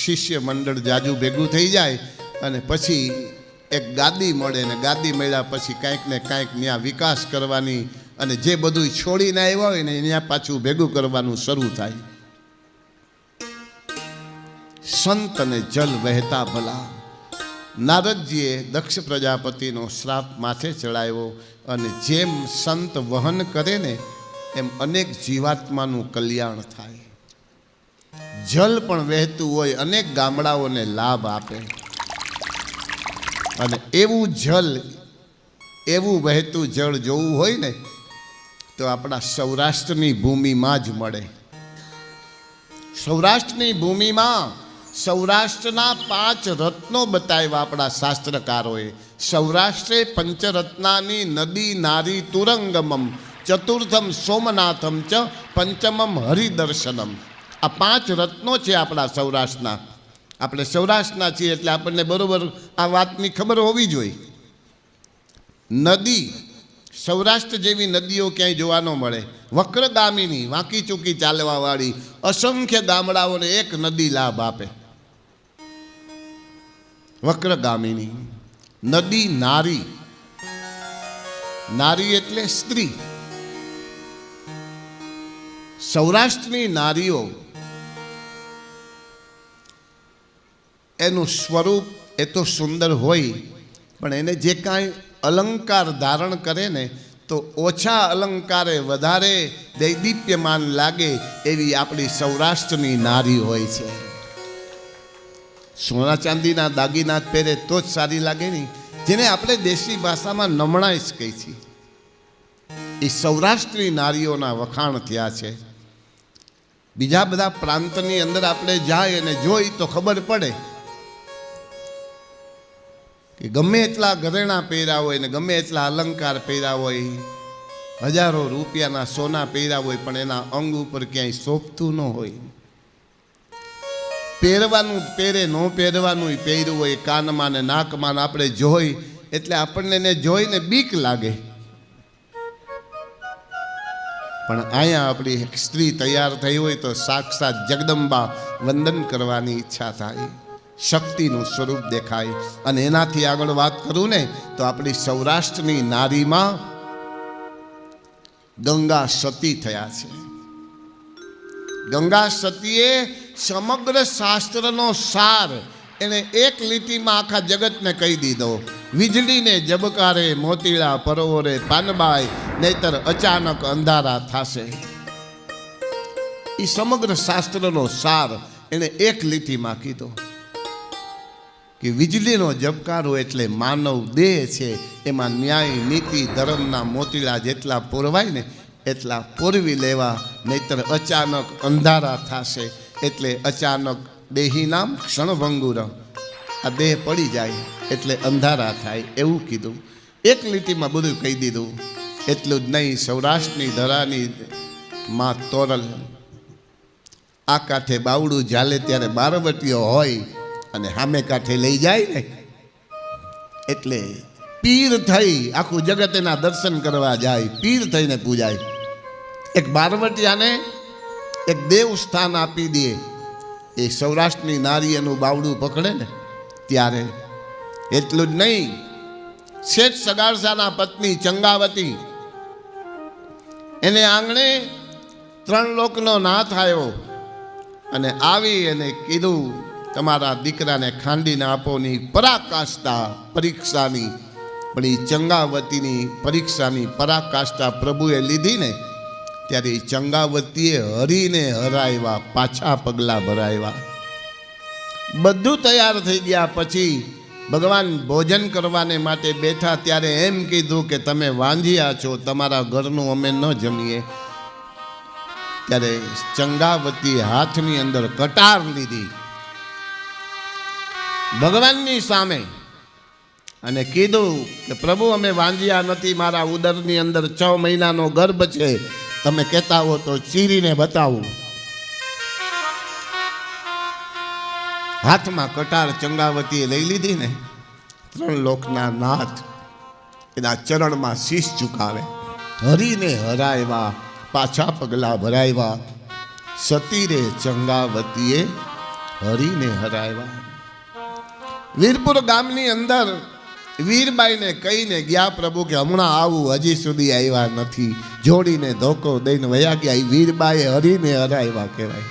શિષ્ય મંડળ જાજુ ભેગું થઈ જાય અને પછી એક ગાદી મળે ને ગાદી મળ્યા પછી કાંઈક ને કાંઈક ત્યાં વિકાસ કરવાની અને જે બધું છોડીને આવ્યા હોય ને ત્યાં પાછું ભેગું કરવાનું શરૂ થાય. સંત અને જલ વહેતા ભલા. નારદજીએ દક્ષ પ્રજાપતિનો શ્રાપ માથે ચડાવ્યો અને જેમ સંત વહન કરે ને એમ અનેક જીવાત્માનું કલ્યાણ થાય. જલ પણ વહેતું હોય અનેક ગામડાઓને લાભ આપે અને એવું જલ, એવું વહેતું જળ જોવું હોય ને તો આપણા સૌરાષ્ટ્રની ભૂમિમાં જ મળે. સૌરાષ્ટ્રની ભૂમિમાં સૌરાષ્ટ્રના 5 રત્નો બતાવ્યા આપણા શાસ્ત્રકારોએ. સૌરાષ્ટ્રે પંચરત્નાની નદી નારી તુરંગમમ, ચતુર્થમ સોમનાથમ ચ પંચમમ હરિદર્શનમ. આ 5 રત્નો છે આપણા સૌરાષ્ટ્રના. આપણે સૌરાષ્ટ્રના છીએ એટલે આપણને બરોબર આ વાતની ખબર હોવી જોઈએ. નદી, સૌરાષ્ટ્ર જેવી નદીઓ ક્યાંય જોવા ન મળે. વક્રગામિની, વાંકી ચૂકી ચાલવાવાળી અસંખ્ય ગામડાઓને એક નદી લાભ આપે. વક્રગામિની નદી નારી, નારી એટલે સ્ત્રી. સૌરાષ્ટ્રની નારીઓ એનું સ્વરૂપ એ તો સુંદર હોય પણ એને જે કાંઈ અલંકાર ધારણ કરે ને તો ઓછા અલંકારે વધારે દૈદીપ્યમાન લાગે એવી આપણી સૌરાષ્ટ્રની નારી હોય છે. સોના ચાંદીના દાગીના પહેરે તો જ સારી લાગે નહીં, જેને આપણે દેશી ભાષામાં નમણાઈ જ કહી છીએ. એ સૌરાષ્ટ્રની નારીઓના વખાણ થયા છે. બીજા બધા પ્રાંતની અંદર આપણે જાય અને જોઈ તો ખબર પડે કે ગમે એટલા ઘરેણાં પહેર્યા હોય ને ગમે એટલા અલંકાર પહેર્યા હોય, હજારો રૂપિયાના સોના પહેર્યા હોય પણ એના અંગ ઉપર ક્યાંય શોભતું ન હોય. પહેરવાનું પહેરે, ન પહેરવાનું પહેર્યું હોય, કાનમાં ને નાકમાં આપણે જોઈ એટલે આપણને એને જોઈને બીક લાગે. પણ અહીંયા આપણી એક સ્ત્રી તૈયાર થઈ હોય તો સાક્ષાત જગદંબા વંદન કરવાની ઈચ્છા થાય, શક્તિનું સ્વરૂપ દેખાય. અને એનાથી આગળ વાત કરું ને તો આપણી સૌરાષ્ટ્રની નારીમાં ગંગા સતી થયા છે. ગંગા સતીએ સમગ્ર શાસ્ત્રનો સાર એને એક લીટીમાં આખા જગતને કહી દીધો. વીજળીને જબકારે મોતીડા પરોરે પાનબાઈ, નહીતર અચાનક અંધારા થાશે. એ સમગ્ર શાસ્ત્રનો સાર એને એક લીટીમાં કીધો કે વીજળીનો જબકારો એટલે માનવ દેહ છે, એમાં ન્યાય નીતિ ધર્મના મોતીડા જેટલા પૂરવાય ને એટલા પૂરવી લેવા, નહીતર અચાનક અંધારા થશે. એટલે અચાનક દેહી નામ ક્ષણભંગુર, આ દેહ પડી જાય એટલે અંધારા થાય એવું કીધું. એક લીટીમાં બધું કહી દીધું. એટલું જ નહીં, સૌરાષ્ટ્રની ધરાની માં તોરલ, આ કાંઠે બાવડું ઝાલે ત્યારે બારવટીઓ હોય અને સામે કાંઠે લઈ જાય ને એટલે પીર થઈ આખું જગત એના દર્શન કરવા જાય, પીર થઈને પૂજાય. એક બારવટિયાને એક દેવ સ્થાન આપી દે, એ સૌરાષ્ટ્રની નારી એનું બાવડું પકડે ને ત્યારે. એટલું જ નહીં, શેઠ સગારસાના પત્ની ચંગાવતી, એને આંગણે 3 લોકનો નાથ આવ્યો અને આવી એને કીધું તમારા દીકરાને ખાંડીને આપોની પરાકાષ્ઠા પરીક્ષાની. પણ એ ચંગાવતીની પરીક્ષાની પરાકાષ્ઠા પ્રભુએ લીધી ને ત્યારે ચંગાવતીએ હરીને હરાવ્યા, પાછા પગલાં ભરાવ્યા. બધું તૈયાર થઈ ગયા પછી ભગવાન ભોજન કરવાને માટે બેઠા ત્યારે એમ કીધું કે તમે વાંજ્યા છો, તમારા ઘરનું અમે ન જમીએ. ત્યારે ચંગાવતી હાથની અંદર કટાર લીધી ભગવાનની સામે અને કીધું કે પ્રભુ અમે વાંજ્યા નથી, મારા ઉદરની અંદર 6 મહિનાનો ગર્ભ છે, તમે કહેતા હો તો ચીરીને બતાવું. હાથમાં કટાર ચંગાવતીએ લઈ લીધી ને 3 લોકના નાથ એના ચરણમાં શીશ ઝુકાવે, હરીને હરાવ્યા, પાછા પગલા ભરાવ્યા. સતીરે ચંગાવતીએ હરીને હરાવ્યા. વીરપુર ગામની અંદર વીરબાઈને કહીને ગયા પ્રભુ કે હમણાં આવું, હજી સુધી આવ્યા નથી. જોડીને ધોકો દઈને વયા ગયા. વીરબાએ હરીને હરાવ્યા કહેવાય.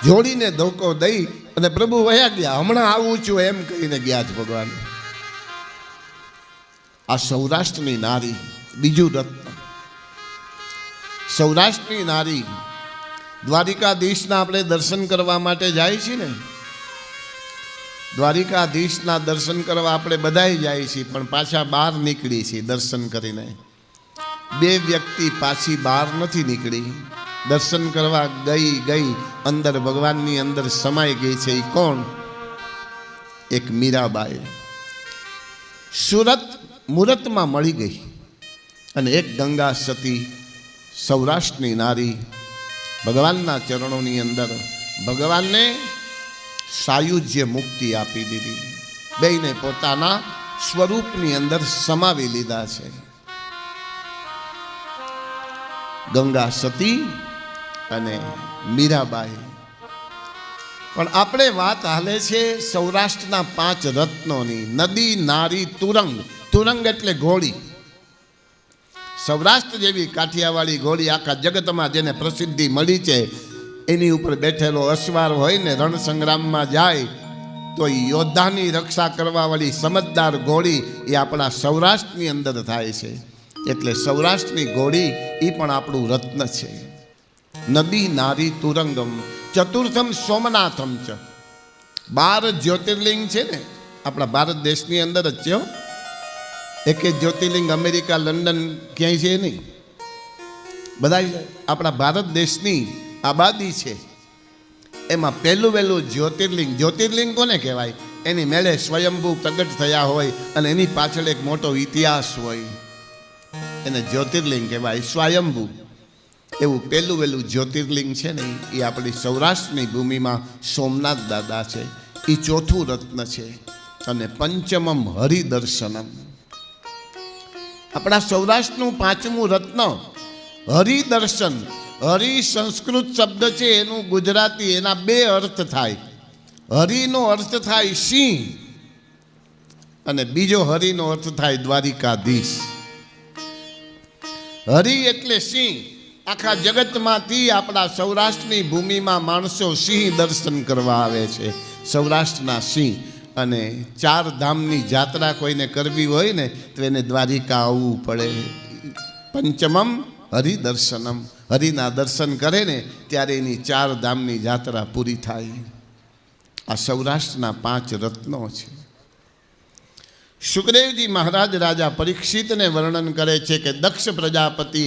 જોડીને ધોકો દઈ અને પ્રભુ વયા ગયા, હમણાં આવું છું એમ કહીને ગયા છે ભગવાન. આ સૌરાષ્ટ્રની નારી, બીજું રત્ન. સૌરાષ્ટ્રની નારી દ્વારિકાધીશના આપણે દર્શન કરવા માટે જાય છીએ ને, દ્વારિકાધીશના દર્શન કરવા આપણે બધાય જાય છીએ, પણ પાછા બહાર નીકળી છીએ દર્શન કરીને. 2 વ્યક્તિ પાછી બહાર નથી નીકળી, દર્શન કરવા ગઈ અંદર ભગવાનની અંદર સમાઈ ગઈ છે. એ કોણ? એક મીરાબાઈ સુરત મુહૂર્તમાં મળી ગઈ, અને એક ગંગા સતી સૌરાષ્ટ્રની નારી ભગવાનના ચરણોની અંદર ભગવાનને સાયુજ્ય મુક્તિ આપી દીધી. બેયને પોતાના સ્વરૂપની અંદર સમાવી લીધા છે. ગંગા સતી અને મીરાબાઈ. પણ આપણે વાત હાલે છે સૌરાષ્ટ્રના 5 રત્નોની. નદી, નારી, તુરંગ. તુરંગ એટલે ઘોડી. સૌરાષ્ટ્ર જેવી કાઠિયાવાડી ઘોડી આખા જગતમાં જેને પ્રસિદ્ધિ મળી છે, એની ઉપર બેઠેલો અશ્વાર હોય ને રણ સંગ્રામમાં જાય તો એ યોદ્ધાની રક્ષા કરવાવાળી સમજદાર ઘોડી એ આપણા સૌરાષ્ટ્રની અંદર થાય છે. એટલે સૌરાષ્ટ્રની ઘોડી એ પણ આપણું રત્ન છે. નદી, નારી, તુરંગમ. ચતુર્થમ સોમનાથમ ચ. 12 જ્યોતિર્લિંગ છે ને આપણા ભારત દેશની અંદર જ છે. એક જ્યોતિર્લિંગ અમેરિકા, લંડન ક્યાંય છે નહીં, બધા આપણા ભારત દેશની આબાદી છે. એમાં પહેલું જ્યોતિર્લિંગ. જ્યોતિર્લિંગ કોને કહેવાય? એની મેળે સ્વયંભૂ પ્રગટ થયા હોય અને એની પાછળ એક મોટો ઇતિહાસ હોય, એને જ્યોતિર્લિંગ કહેવાય, સ્વયંભૂ. એવું પહેલું જ્યોતિર્લિંગ છે ને એ આપણી સૌરાષ્ટ્રની ભૂમિમાં સોમનાથ દાદા છે. એ ચોથું રત્ન છે. અને પંચમમ હરિદર્શનમ. આપણા સૌરાષ્ટ્રનું પાંચમું રત્ન હરિદર્શન. હરિ સંસ્કૃત શબ્દ છે, એનું ગુજરાતી એના બે અર્થ થાય. હરિનો અર્થ થાય સિંહ અને બીજો હરિનો અર્થ થાય દ્વારિકાધીશ. હરિ એટલે સિંહ. આખા જગતમાંથી આપણા સૌરાષ્ટ્રની ભૂમિમાં માણસો સિંહ દર્શન કરવા આવે છે, સૌરાષ્ટ્રના સિંહ. અને 4 ધામની જાત્રા કોઈને કરવી હોય ને તો એને દ્વારિકા આવવું પડે. પંચમમ હરિદર્શનમ. હરિના દર્શન કરે ને ત્યારે એની 4 ધામની જાત્રા પૂરી થાય. આ સૌરાષ્ટ્રના 5 રત્નો છે. સુખદેવજી મહારાજ રાજા પરીક્ષિતને વર્ણન કરે છે કે દક્ષ પ્રજાપતિ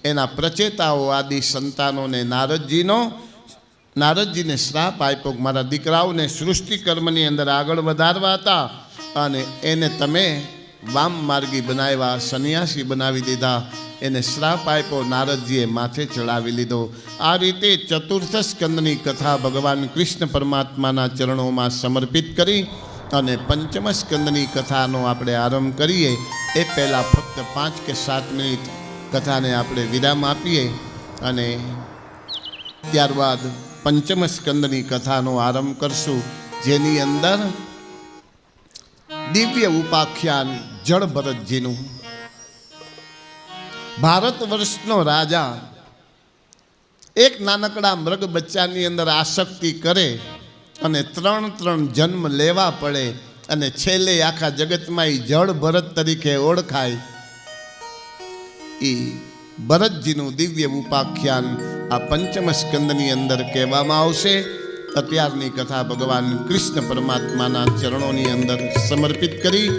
એના પ્રચેતાઓ આદિ સંતાનોને નારદજીને શ્રાપ આપ્યો કે મારા દીકરાઓને સૃષ્ટિ કર્મની અંદર આગળ વધારવા હતા અને એને તમે વામ માર્ગી બનાવ્યા, સંન્યાસી બનાવી દીધા. એને શ્રાપ આપ્યો, નારદજીએ માથે ચડાવી લીધો. આ રીતે ચતુર્થ સ્કંદની કથા ભગવાન કૃષ્ણ પરમાત્માના ચરણોમાં સમર્પિત કરી અને પંચમ સ્કંદની કથાનો આપણે આરંભ કરીએ એ પહેલાં ફક્ત 5 કે 7 મિનિટ કથાને આપણે વિરામ આપીએ અને ત્યારબાદ પંચમ સ્કંદની કથાનો આરંભ કરશું, જેની અંદર દિવ્ય ઉપાખ્યાન જળ ભરતજીનું. ભારત વર્ષનો રાજા એક નાનકડા મૃગ બચ્ચાની અંદર આસક્તિ કરે અને 3 જન્મ લેવા પડે અને છેલ્લે આખા જગતમાં એ જળ ભરત તરીકે ઓળખાય. એ ભરતજીનું દિવ્ય ઉપાખ્યાન આ પંચમ સ્કંદની અંદર કહેવામાં આવશે. અત્યારની કથા ભગવાન કૃષ્ણ પરમાત્માના ચરણોની અંદર સમર્પિત કરી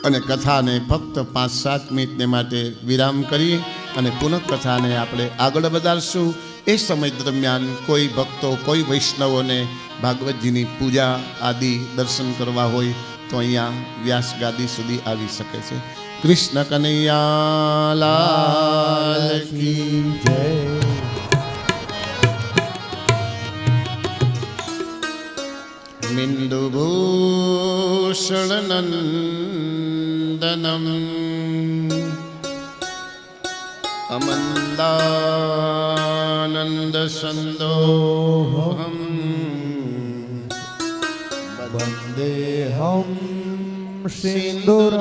અને કથાને ફક્ત 5-7 મિનિટને માટે વિરામ કરી અને પુનઃ કથાને આપણે આગળ વધારશું. એ સમય દરમિયાન કોઈ ભક્તો, કોઈ વૈષ્ણવોને ભાગવતજીની પૂજા આદિ દર્શન કરવા હોય તો અહીંયા વ્યાસ ગાદી સુધી આવી શકે છે. કૃષ્ણ કનૈયા લાલ કી જય. બિંદુભૂષણ નંદનમ અમંદાનંદ સંદોહમ વંદેહમ સિંદુરાનનમ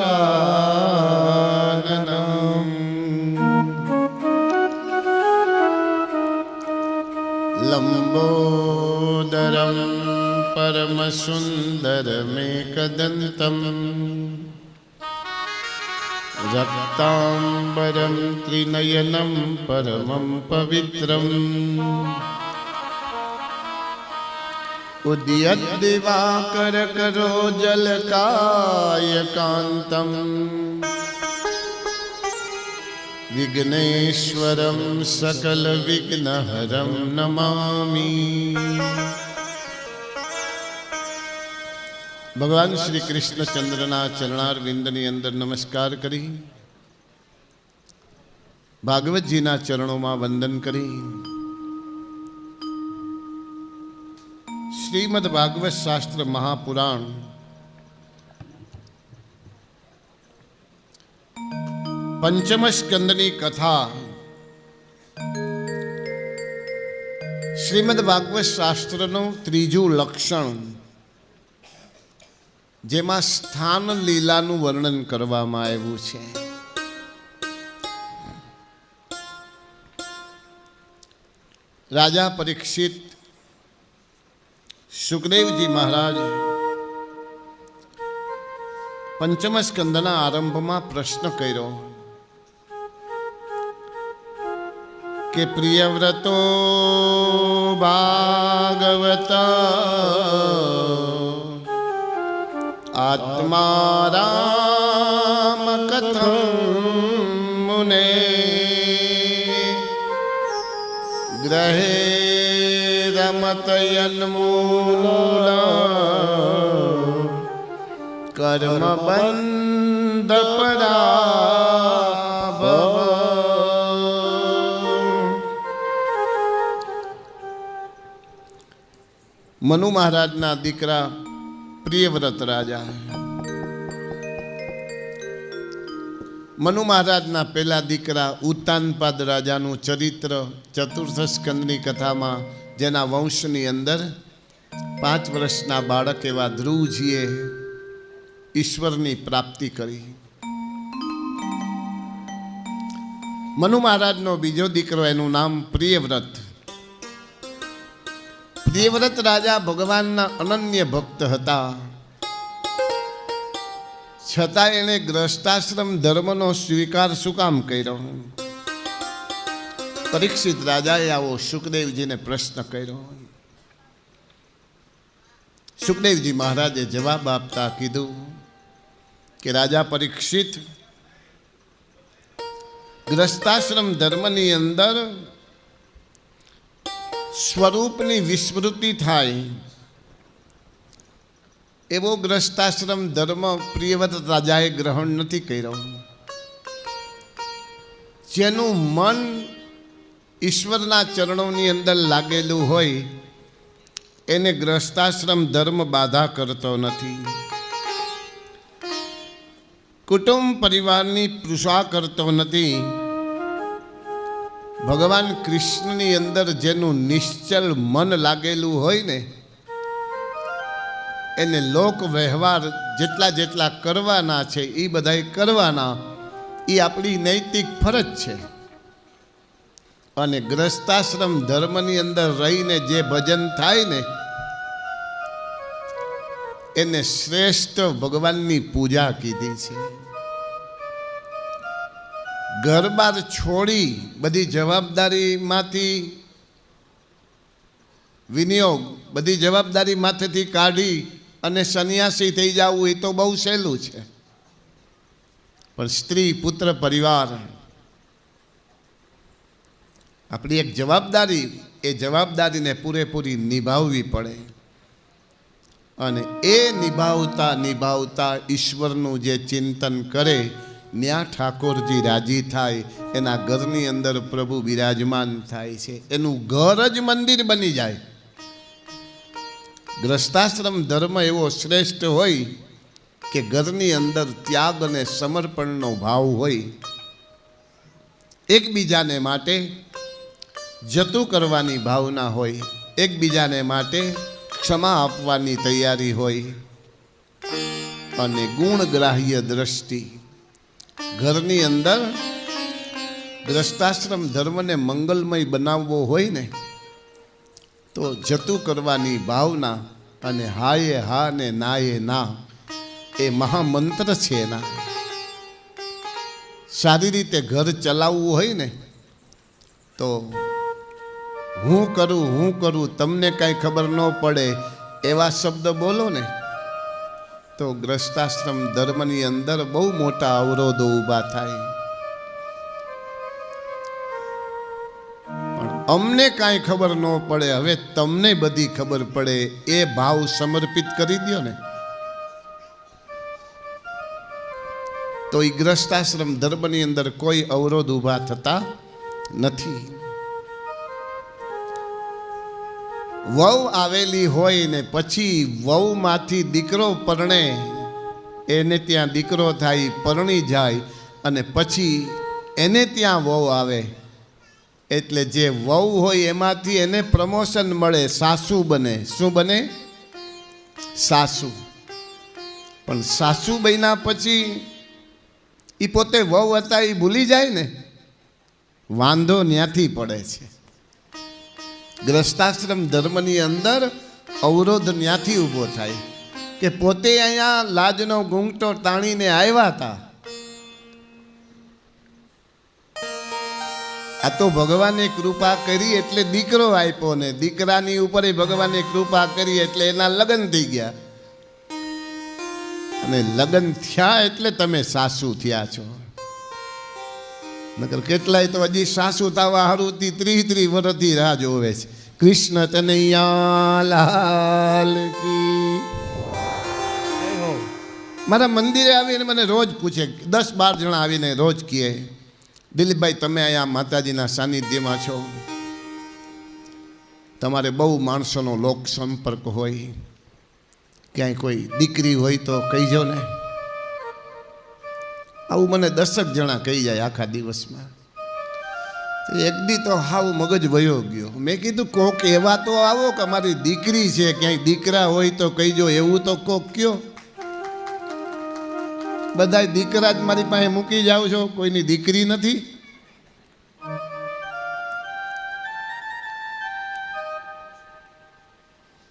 લંબોદરમ પરમસુંદરમેકદંતમ રક્તાંબરમ ત્રિનયનમ પરમં પવિત્રમ ઉદ્યદ્દિવાકર કરોજલકાયકાંતમ વિઘ્નેશ્વરમ સકલ વિઘ્નહરમ નમામી. ભગવાન શ્રી કૃષ્ણચંદ્રના ચરણારવિંદની અંદર નમસ્કાર કરી ભાગવતજીના ચરણોમાં વંદન કરી શ્રીમદ ભાગવત શાસ્ત્ર મહાપુરાણ પંચમ સ્કંદની કથા શ્રીમદ ભાગવત શાસ્ત્રનું 3જું લક્ષણ, જેમાં સ્થાન લીલાનું વર્ણન કરવામાં આવ્યું છે. રાજા પરીક્ષિત સુખદેવજી મહારાજ પંચમ સ્કંદના આરંભમાં પ્રશ્ન કર્યો કે પ્રિયવ્રતો ભાગવતા આત્મા રામ કથમ મુને ગ્રહે રમતયન્મૂલા કર્મ બંધ પરાભવ. મનુ મહારાજના દીકરા પ્રિયવ્રત રાજા. મનુ મહારાજના પહેલા દીકરા ઉત્તાનપાદ રાજાનું ચરિત્ર ચતુર્થ સ્કંદની કથામાં, જેના વંશની અંદર 5 વર્ષના બાળક એવા ધ્રુવજીએ ઈશ્વરની પ્રાપ્તિ કરી. મનુ મહારાજનો બીજો દીકરો, એનું નામ પ્રિયવ્રત. પ્રિયવ્રત રાજા ભગવાનના અનન્ય ભક્ત હતા, છતાં એણે ગ્રસ્તાશ્રમ ધર્મનો સ્વીકાર શું કામ કર્યો? પરીક્ષિત રાજાએ આવો સુખદેવજીને પ્રશ્ન કર્યો. સુખદેવજી મહારાજે જવાબ આપતા કીધું કે રાજા પરીક્ષિત, ગ્રસ્તાશ્રમ ધર્મની અંદર સ્વરૂપની વિસ્મૃતિ થાય એવો ગ્રસ્તાશ્રમ ધર્મ પ્રિયવ્રત રાજાએ ગ્રહણ નથી કર્યો. જેનું મન ઈશ્વરના ચરણોની અંદર લાગેલું હોય એને ગ્રસ્તાશ્રમ ધર્મ બાધા કરતો નથી. કુટુંબ પરિવારની પૃષા કરતો નથી. ભગવાન કૃષ્ણની અંદર જેનું નિશ્ચલ મન લાગેલું હોય ને, એને લોક વ્યવહાર જેટલા કરવાના છે એ બધાય કરવાના, એ આપણી નૈતિક ફરજ છે. અને ગ્રસ્તાશ્રમ ધર્મની અંદર રહીને જે ભજન થાય ને, એને શ્રેષ્ઠ ભગવાનની પૂજા કીધી છે. ઘર બાર છોડી બધી જવાબદારીમાંથી વિનિયોગ, બધી જવાબદારી માથેથી કાઢી અને સંન્યાસી થઈ જવું એ તો બહુ સહેલું છે. પણ સ્ત્રી, પુત્ર, પરિવાર આપણી એક જવાબદારી, એ જવાબદારીને પૂરેપૂરી નિભાવવી પડે. અને એ નિભાવતા ઈશ્વરનું જે ચિંતન કરે, ન્યા ઠાકોરજી રાજી થાય, એના ઘરની અંદર પ્રભુ બિરાજમાન થાય છે. એનું ઘર જ મંદિર બની જાય. ગ્રસ્તાશ્રમ ધર્મ એવો શ્રેષ્ઠ હોય કે ઘરની અંદર ત્યાગ અને સમર્પણનો ભાવ હોય. એકબીજાને માટે જતું કરવાની ભાવના હોય, એકબીજાને માટે ક્ષમા આપવાની તૈયારી હોય, અને ગુણગ્રાહ્ય દ્રષ્ટિ. ઘરની અંદર ગ્રસ્તાશ્રમ ધર્મને મંગલમય બનાવવો હોય ને, તો જતું કરવાની ભાવના અને હાયે હા ને નાયે ના, એ મહામંત્ર છે એના. સારી રીતે ઘર ચલાવવું હોય ને, તો હું કરું તમને કાંઈ ખબર ન પડે એવા શબ્દ બોલો ને, તો ગ્રસ્તાશ્રમ ધર્મની અંદર બહુ મોટા અવરોધો ઊભા થાય. પણ અમને કાંઈ ખબર ન પડે, હવે તમને બધી ખબર પડે, એ ભાવ સમર્પિત કરી દો ને, તો એ ગ્રસ્તાશ્રમ ધર્મની અંદર કોઈ અવરોધ ઊભા થતા નથી. વહુ આવેલી હોય ને પછી વહુમાંથી દીકરો પરણે, એને ત્યાં દીકરો થાય, પરણી જાય, અને પછી એને ત્યાં વહુ આવે, એટલે જે વહુ હોય એમાંથી એને પ્રમોશન મળે, સાસુ બને. શું બને? સાસુ. પણ સાસુ બન્યા પછી એ પોતે વહુ હતા એ ભૂલી જાય ને, વાંધો ત્યાંથી પડે છે. ગ્રસ્તાશ્રમ ધર્મની અંદર અવરોધ ત્યાંથી ઊભો થાય કે પોતે અહીંયા લાજનો ઘૂંઘટો તાણીને આવ્યા હતા, આ તો ભગવાને કૃપા કરી એટલે દીકરો આપ્યો, ને દીકરાની ઉપર ભગવાને કૃપા કરી એટલે એના લગ્ન થઈ ગયા, અને લગ્ન થયા એટલે તમે સાસુ થયા છો. નકર કેટલાય તો હજી સાસુ થવા હારુંથી 30 વર્ષથી રાહ જોવે છે. કૃષ્ણ કનૈયા લાલ કી. મારા મંદિરે આવીને મને રોજ પૂછે, 10-12 જણા આવીને રોજ કહે, દિલીપભાઈ તમે અહીંયા માતાજીના સાનિધ્યમાં છો, તમારે બહુ માણસોનો લોક સંપર્ક હોય, ક્યાંય કોઈ દીકરી હોય તો કહીજો ને. આવું મને 10 જણા કહી જાય આખા દિવસમાં. એક દી તો હાવ મગજ વયો ગયો. મેં કીધું કોક એવા તો આવો કે મારી દીકરી છે, ક્યાંય દીકરા હોય તો કહીજો, એવું તો કોક કયો. બધા દીકરા જ મારી પાસે મૂકી જાઓ છો, કોઈની દીકરી નથી.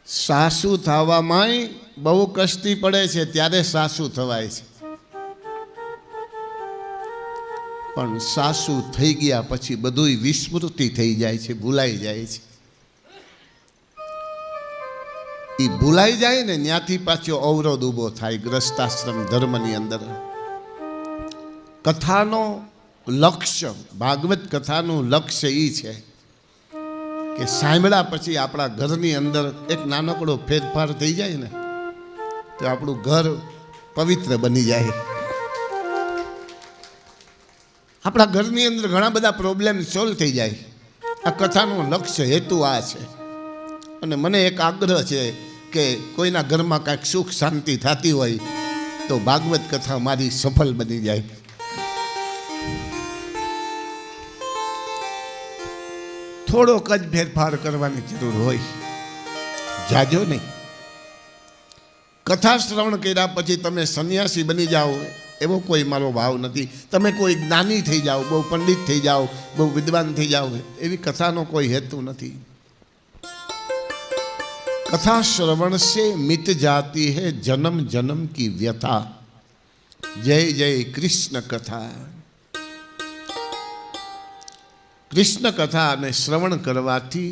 સાસુ થવામાં બહુ કષ્ટી પડે છે, ત્યારે સાસુ થવાય છે. પણ સાસુ થઈ ગયા પછી બધું વિસ્મૃતિ થઈ જાય છે, ભૂલાઈ જાય છે. એ ભૂલાઈ જાય ને ત્યાંથી પાછો અવરોધ ઊભો થાય ગ્રસ્તાશ્રમ ધર્મની અંદર. કથાનો લક્ષ્ય, ભાગવત કથાનું લક્ષ્ય એ છે કે સાંભળ્યા પછી આપણા ઘરની અંદર એક નાનકડો ફેરફાર થઈ જાય ને તો આપણું ઘર પવિત્ર બની જાય. આપણા ઘરની અંદર ઘણા બધા પ્રોબ્લેમ સોલ્વ થઈ જાય. આ કથાનું લક્ષ્ય હેતુ આ છે. અને મને એક આગ્રહ છે કે કોઈના ઘરમાં કાંઈક સુખ શાંતિ થતી હોય તો ભાગવત કથા મારી સફળ બની જાય. થોડોક જ ફેરફાર કરવાની જરૂર હોય, જાજો નહીં. કથા શ્રવણ કર્યા પછી તમે સંન્યાસી બની જાઓ એવો કોઈ મારો ભાવ નથી. તમે કોઈ જ્ઞાની થઈ જાઓ, બહુ પંડિત થઈ જાઓ, બહુ વિદ્વાન થઈ જાઓ, એવી કથાનો કોઈ હેતુ નથી. कथा श्रवण से मिट जाती है जन्म जन्म की व्यथा. जय जय कृष्ण कथा. कृष्ण कथा ने श्रवण करवाथी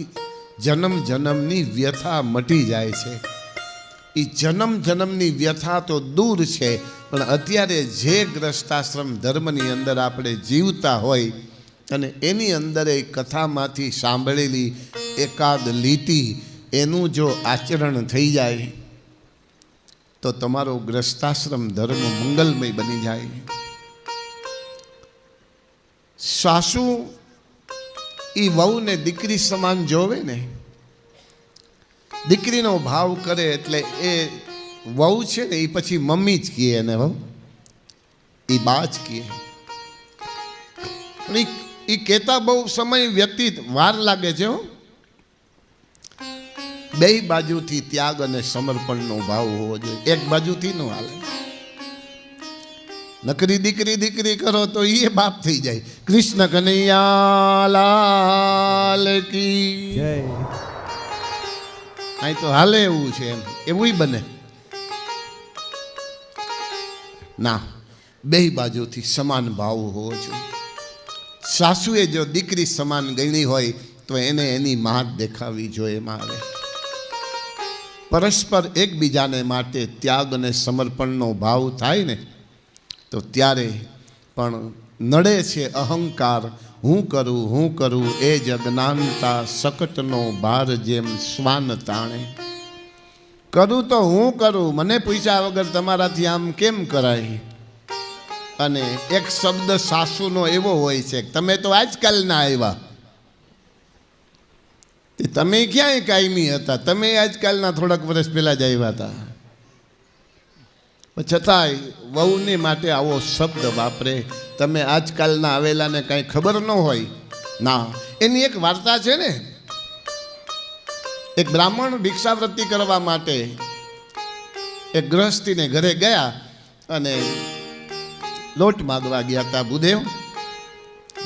जन्म जन्मनी व्यथा मटी जाए छे. ई जन्म जन्मनी व्यथा तो दूर छे, पण अत्यारे जे ग्रस्ताश्रम धर्मनी अंदर आपणे जीवता होय अने एनी अंदर ए कथामांथी सांभळेली एकाद लीटी एनु जो आचरण थई जाए तो तमारो ग्रस्ताश्रम धर्म मंगलमय बनी जाए. सासू ई वहू ने दीकरी समान जोवे ने, दीकरीनो भाव करे एटले ए वहू छे ने ई पछी मम्मी ज कहे ने वहू ई बा ज कहे. ई कहता बहु समय व्यतीत वार लागे छे. બે બાજુથી ત્યાગ અને સમર્પણનો ભાવ હોવો જોઈએ. એક બાજુથી ન હાલે. નકરી દીકરી દીકરી કરો તો એ બાપ થઈ જાય. કૃષ્ણ કનૈયા લાલ કી જય. અહીં તો હાલે એવું છે, એમ એવું બને ના. બે બાજુથી સમાન ભાવ હોવો જોઈએ. સાસુએ જો દીકરી સમાન ગણી હોય તો એને એની માત દેખાવી જોઈએ. મારે પરસ્પર એકબીજાને માટે ત્યાગ અને સમર્પણનો ભાવ થાય ને તો ત્યારે પણ નડે છે અહંકાર. હું કરું એ જ અજ્ઞાનતા સકટનો ભાર જેમ શ્વાન તાણે. કરું તો હું કરું, મને પૂછ્યા વગર તમારાથી આમ કેમ કરાય. અને એક શબ્દ સાસુનો એવો હોય છે, તમે તો આજકાલના આવ્યા, તમે ક્યાંય કાયમી હતા, તમે આજકાલના થોડાક વર્ષ પહેલાં જ આવ્યા હતા. છતાંય વહુને માટે આવો શબ્દ વાપરે. તમે આજકાલના આવેલાને કાંઈ ખબર ન હોય ના. એની એક વાર્તા છે ને, એક બ્રાહ્મણ ભિક્ષાવૃત્તિ કરવા માટે એક ગૃહસ્થીને ઘરે ગયા અને લોટ માગવા ગયા હતા. ભૂદેવ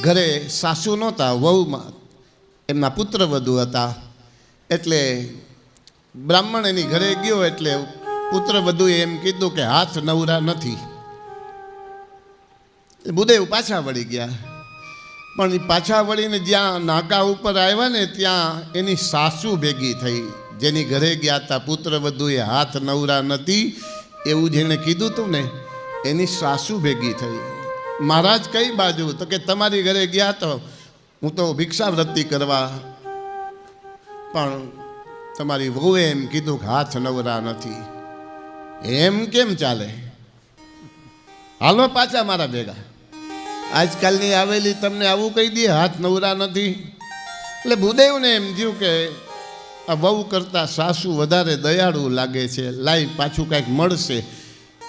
ઘરે સાસુ નહોતા, વહુમાં એમના પુત્ર વધુ હતા. એટલે બ્રાહ્મણ એની ઘરે ગયો એટલે પુત્ર વધુએ એમ કીધું કે હાથ નવરા નથી. ભૂદેવ પાછા વળી ગયા. પણ એ પાછા વળીને જ્યાં નાકા ઉપર આવ્યા ને ત્યાં એની સાસુ ભેગી થઈ, જેની ઘરે ગયા હતા. પુત્ર વધુએ હાથ નવરા નથી એવું જેણે કીધું હતું ને, એની સાસુ ભેગી થઈ. મહારાજ કઈ બાજુ? તો કે તમારી ઘરે ગયા તો હું તો ભિક્ષાવૃત્તિ કરવા, પણ તમારી વહુએ એમ કીધું કે હાથ નવરા નથી. એમ કેમ ચાલે? હાલો પાછા મારા ભેગા. આજકાલની આવેલી તમને આવું કહી દે હાથ નવરા નથી. એટલે ભૂદેવને એમ થયું કે આ વહુ કરતાં સાસુ વધારે દયાળુ લાગે છે, લાઈ પાછું કાંઈક મળશે.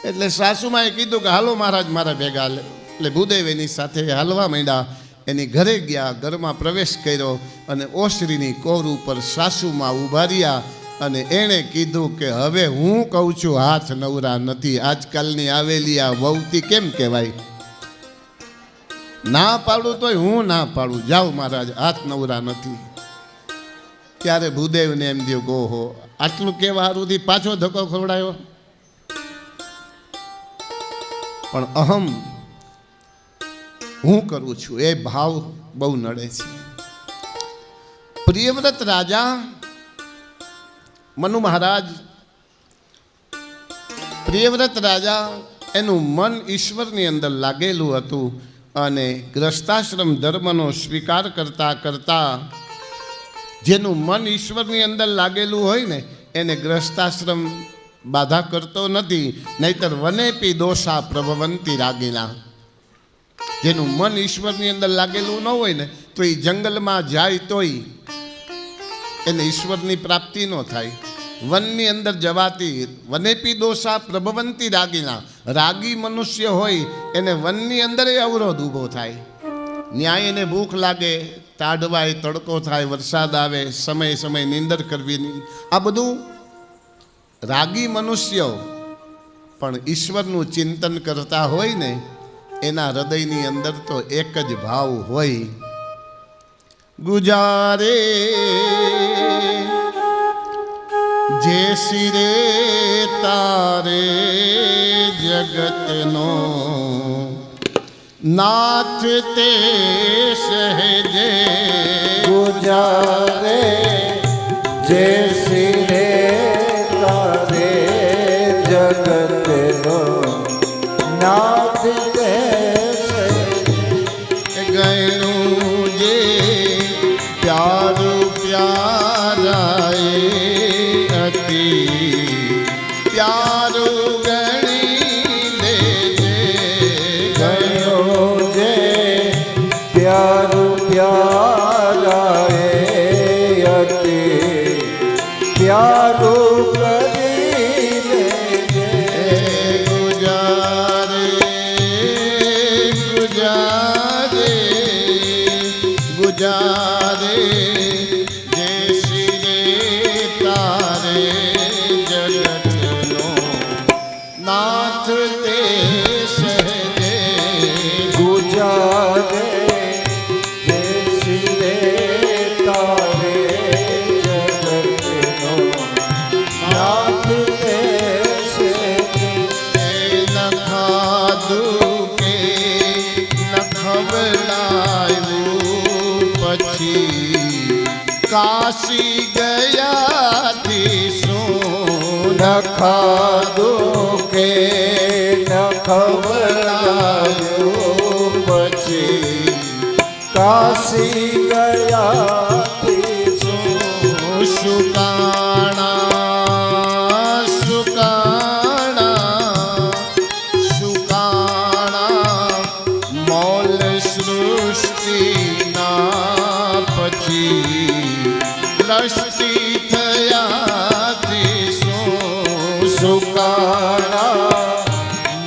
એટલે સાસુમાએ કીધું કે હાલો મહારાજ મારા ભેગા. એટલે ભૂદેવ એની સાથે હાલવા માંડ્યા. એની ઘરે ગયા, ઘરમાં પ્રવેશ કર્યો અને ઓસરીની કોર ઉપર સાસુમાં ઊભા રહ્યા અને એણે કીધું કે હવે હું કહું છું હાથ નવરા નથી. આજકાલની આવેલી આ વહુતી કેમ કહેવાય? ના પાડું તોય હું ના પાડું, જાઓ મહારાજ હાથ નવરા નથી. ત્યારે ભૂદેવને એમ થયું કે ઓહો, આટલું કેવા હારુંથી પાછો ધક્કો ખવડાયો. પણ અહમ હું કરું છું એ ભાવ બહુ નડે છે. પ્રિયવ્રત રાજા મનુ મહારાજ, પ્રિયવ્રત રાજા એનું મન ઈશ્વરની અંદર લાગેલું હતું અને ગ્રસ્તાશ્રમ ધર્મનો સ્વીકાર કરતા કરતા જેનું મન ઈશ્વરની અંદર લાગેલું હોય ને એને ગ્રસ્તાશ્રમ બાધા કરતો નથી. નહીતર વનેપી દોષા પ્રભવંતી રાગીના. જેનું મન ઈશ્વરની અંદર લાગેલું ન હોય ને તો એ જંગલમાં જાય તોય એને ઈશ્વરની પ્રાપ્તિ ન થાય. વનની અંદર જવાથી વનેપી દોષા પ્રભવંતી રાગીના. રાગી મનુષ્ય હોય એને વનની અંદર અવરોધ ઊભો થાય. ન્યાય એને ભૂખ લાગે, તાડવાય, તડકો થાય, વરસાદ આવે, સમય સમય નીંદર કરવી, આ બધું રાગી મનુષ્યો. પણ ઈશ્વરનું ચિંતન કરતા હોય ને એના હૃદયની અંદર તો એક જ ભાવ હોય, ગુજારે જે શિરે તારે જગતનો નાથ તે સહેજે ગુજારે જે શિરે તારે જગતનો નાથ તે ગયનું જે પ્યારું પ્યારાએ અતિ પ્યારું ગણી દેજે. ગયો જે પ્યારું પ્યારાએ અતિ પ્યારું કરી લેજે. ગુજારે ગુજારે ગુજારે જે શિરે તારે જગતનો નાથ તે સહેજે. ગુજારે જે શિરે તારે જગતનો નાથ તે સહેજે. ન ખાધું કે ન ખવડાવ્યું પછી કાશી ગયાથી શું ન ખાધું કે ન ખવડાવ્યું પછી કાશી ગયાથી શું. સુકાણા સુકાણા સુકાણા મોલ સૃષ્ટિના પછી દ્રષ્ટિ થયાથી શું. સુકાણા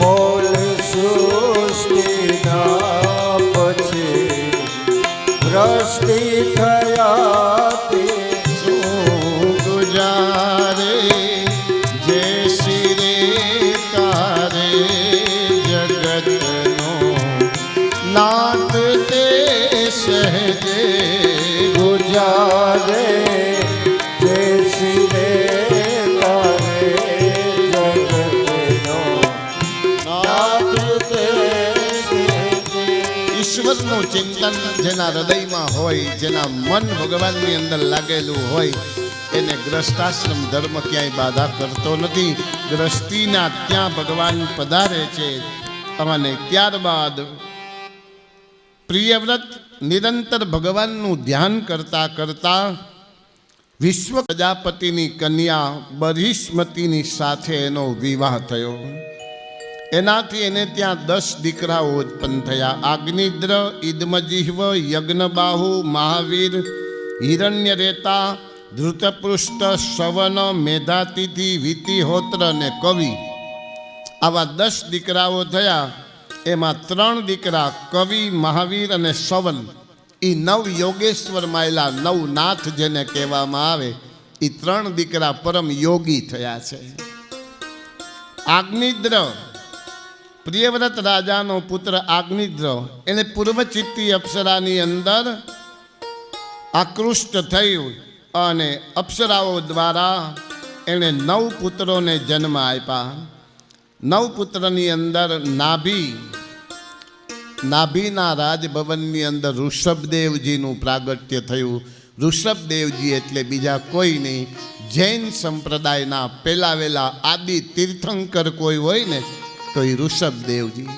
મોલ સૃષ્ટિના પછી ભ્રષ્ટિ થયાથી શું. ગુજારે જે શિરે તારે જગતનો નાથ તે સહેજે. ગુજારે જે શિરે તારે જગતનો નાથ તે સહેજે. ઈશ્વરનું ચિંતન જેના હૃદયમાં હોય, જેના મન ભગવાનની અંદર લાગેલું હોય એને ગ્રસ્તાશ્રમ ધર્મ ક્યાંય બાધા કરતો નથી. ગ્રસ્તીના ત્યાં ભગવાન પધારે છે. અને ત્યારબાદ પ્રિયવ્રત નિરંતર ભગવાનનું ધ્યાન કરતા કરતા વિશ્વ પ્રજાપતિની કન્યા બરિષ્મતીની સાથે એનો વિવાહ થયો. એનાથી એને ત્યાં 10 દીકરાઓ ઉત્પન્ન થયા. આગ્નિદ્ર, ઇદમજીહ્વ, યજ્ઞબાહુ, મહાવીર, હિરણ્યરેતા, ધૃતપૃષ્ઠ, શ્રવણ, મેધાતિથિ, વિતિહોત્ર ને કવિ, આવા 10 દીકરાઓ થયા. એમાં 3 દીકરા કવિ, મહાવીર અને શ્રવણ, એ 9 યોગેશ્વર માયલા, 9 નાથ જેને કહેવામાં આવે, એ 3 દીકરા પરમ યોગી થયા છે. આજ્ઞિદ્ર, પ્રિયવ્રત રાજાનો પુત્ર આજ્ઞિદ્ર, એને પૂર્વચિત્તી અપ્સરાની અંદર આકૃષ્ટ થયું અને અપ્સરાઓ દ્વારા એણે 9 પુત્રોને જન્મ આપ્યા. 9 પુત્રની અંદર નાભીના રાજભવનની અંદર ઋષભદેવજીનું પ્રાગટ્ય થયું. ઋષભદેવજી એટલે બીજા કોઈ નહીં, જૈન સંપ્રદાયના પહેલા વેલા આદિ તીર્થંકર કોઈ હોય ને તો એ ઋષભદેવજી.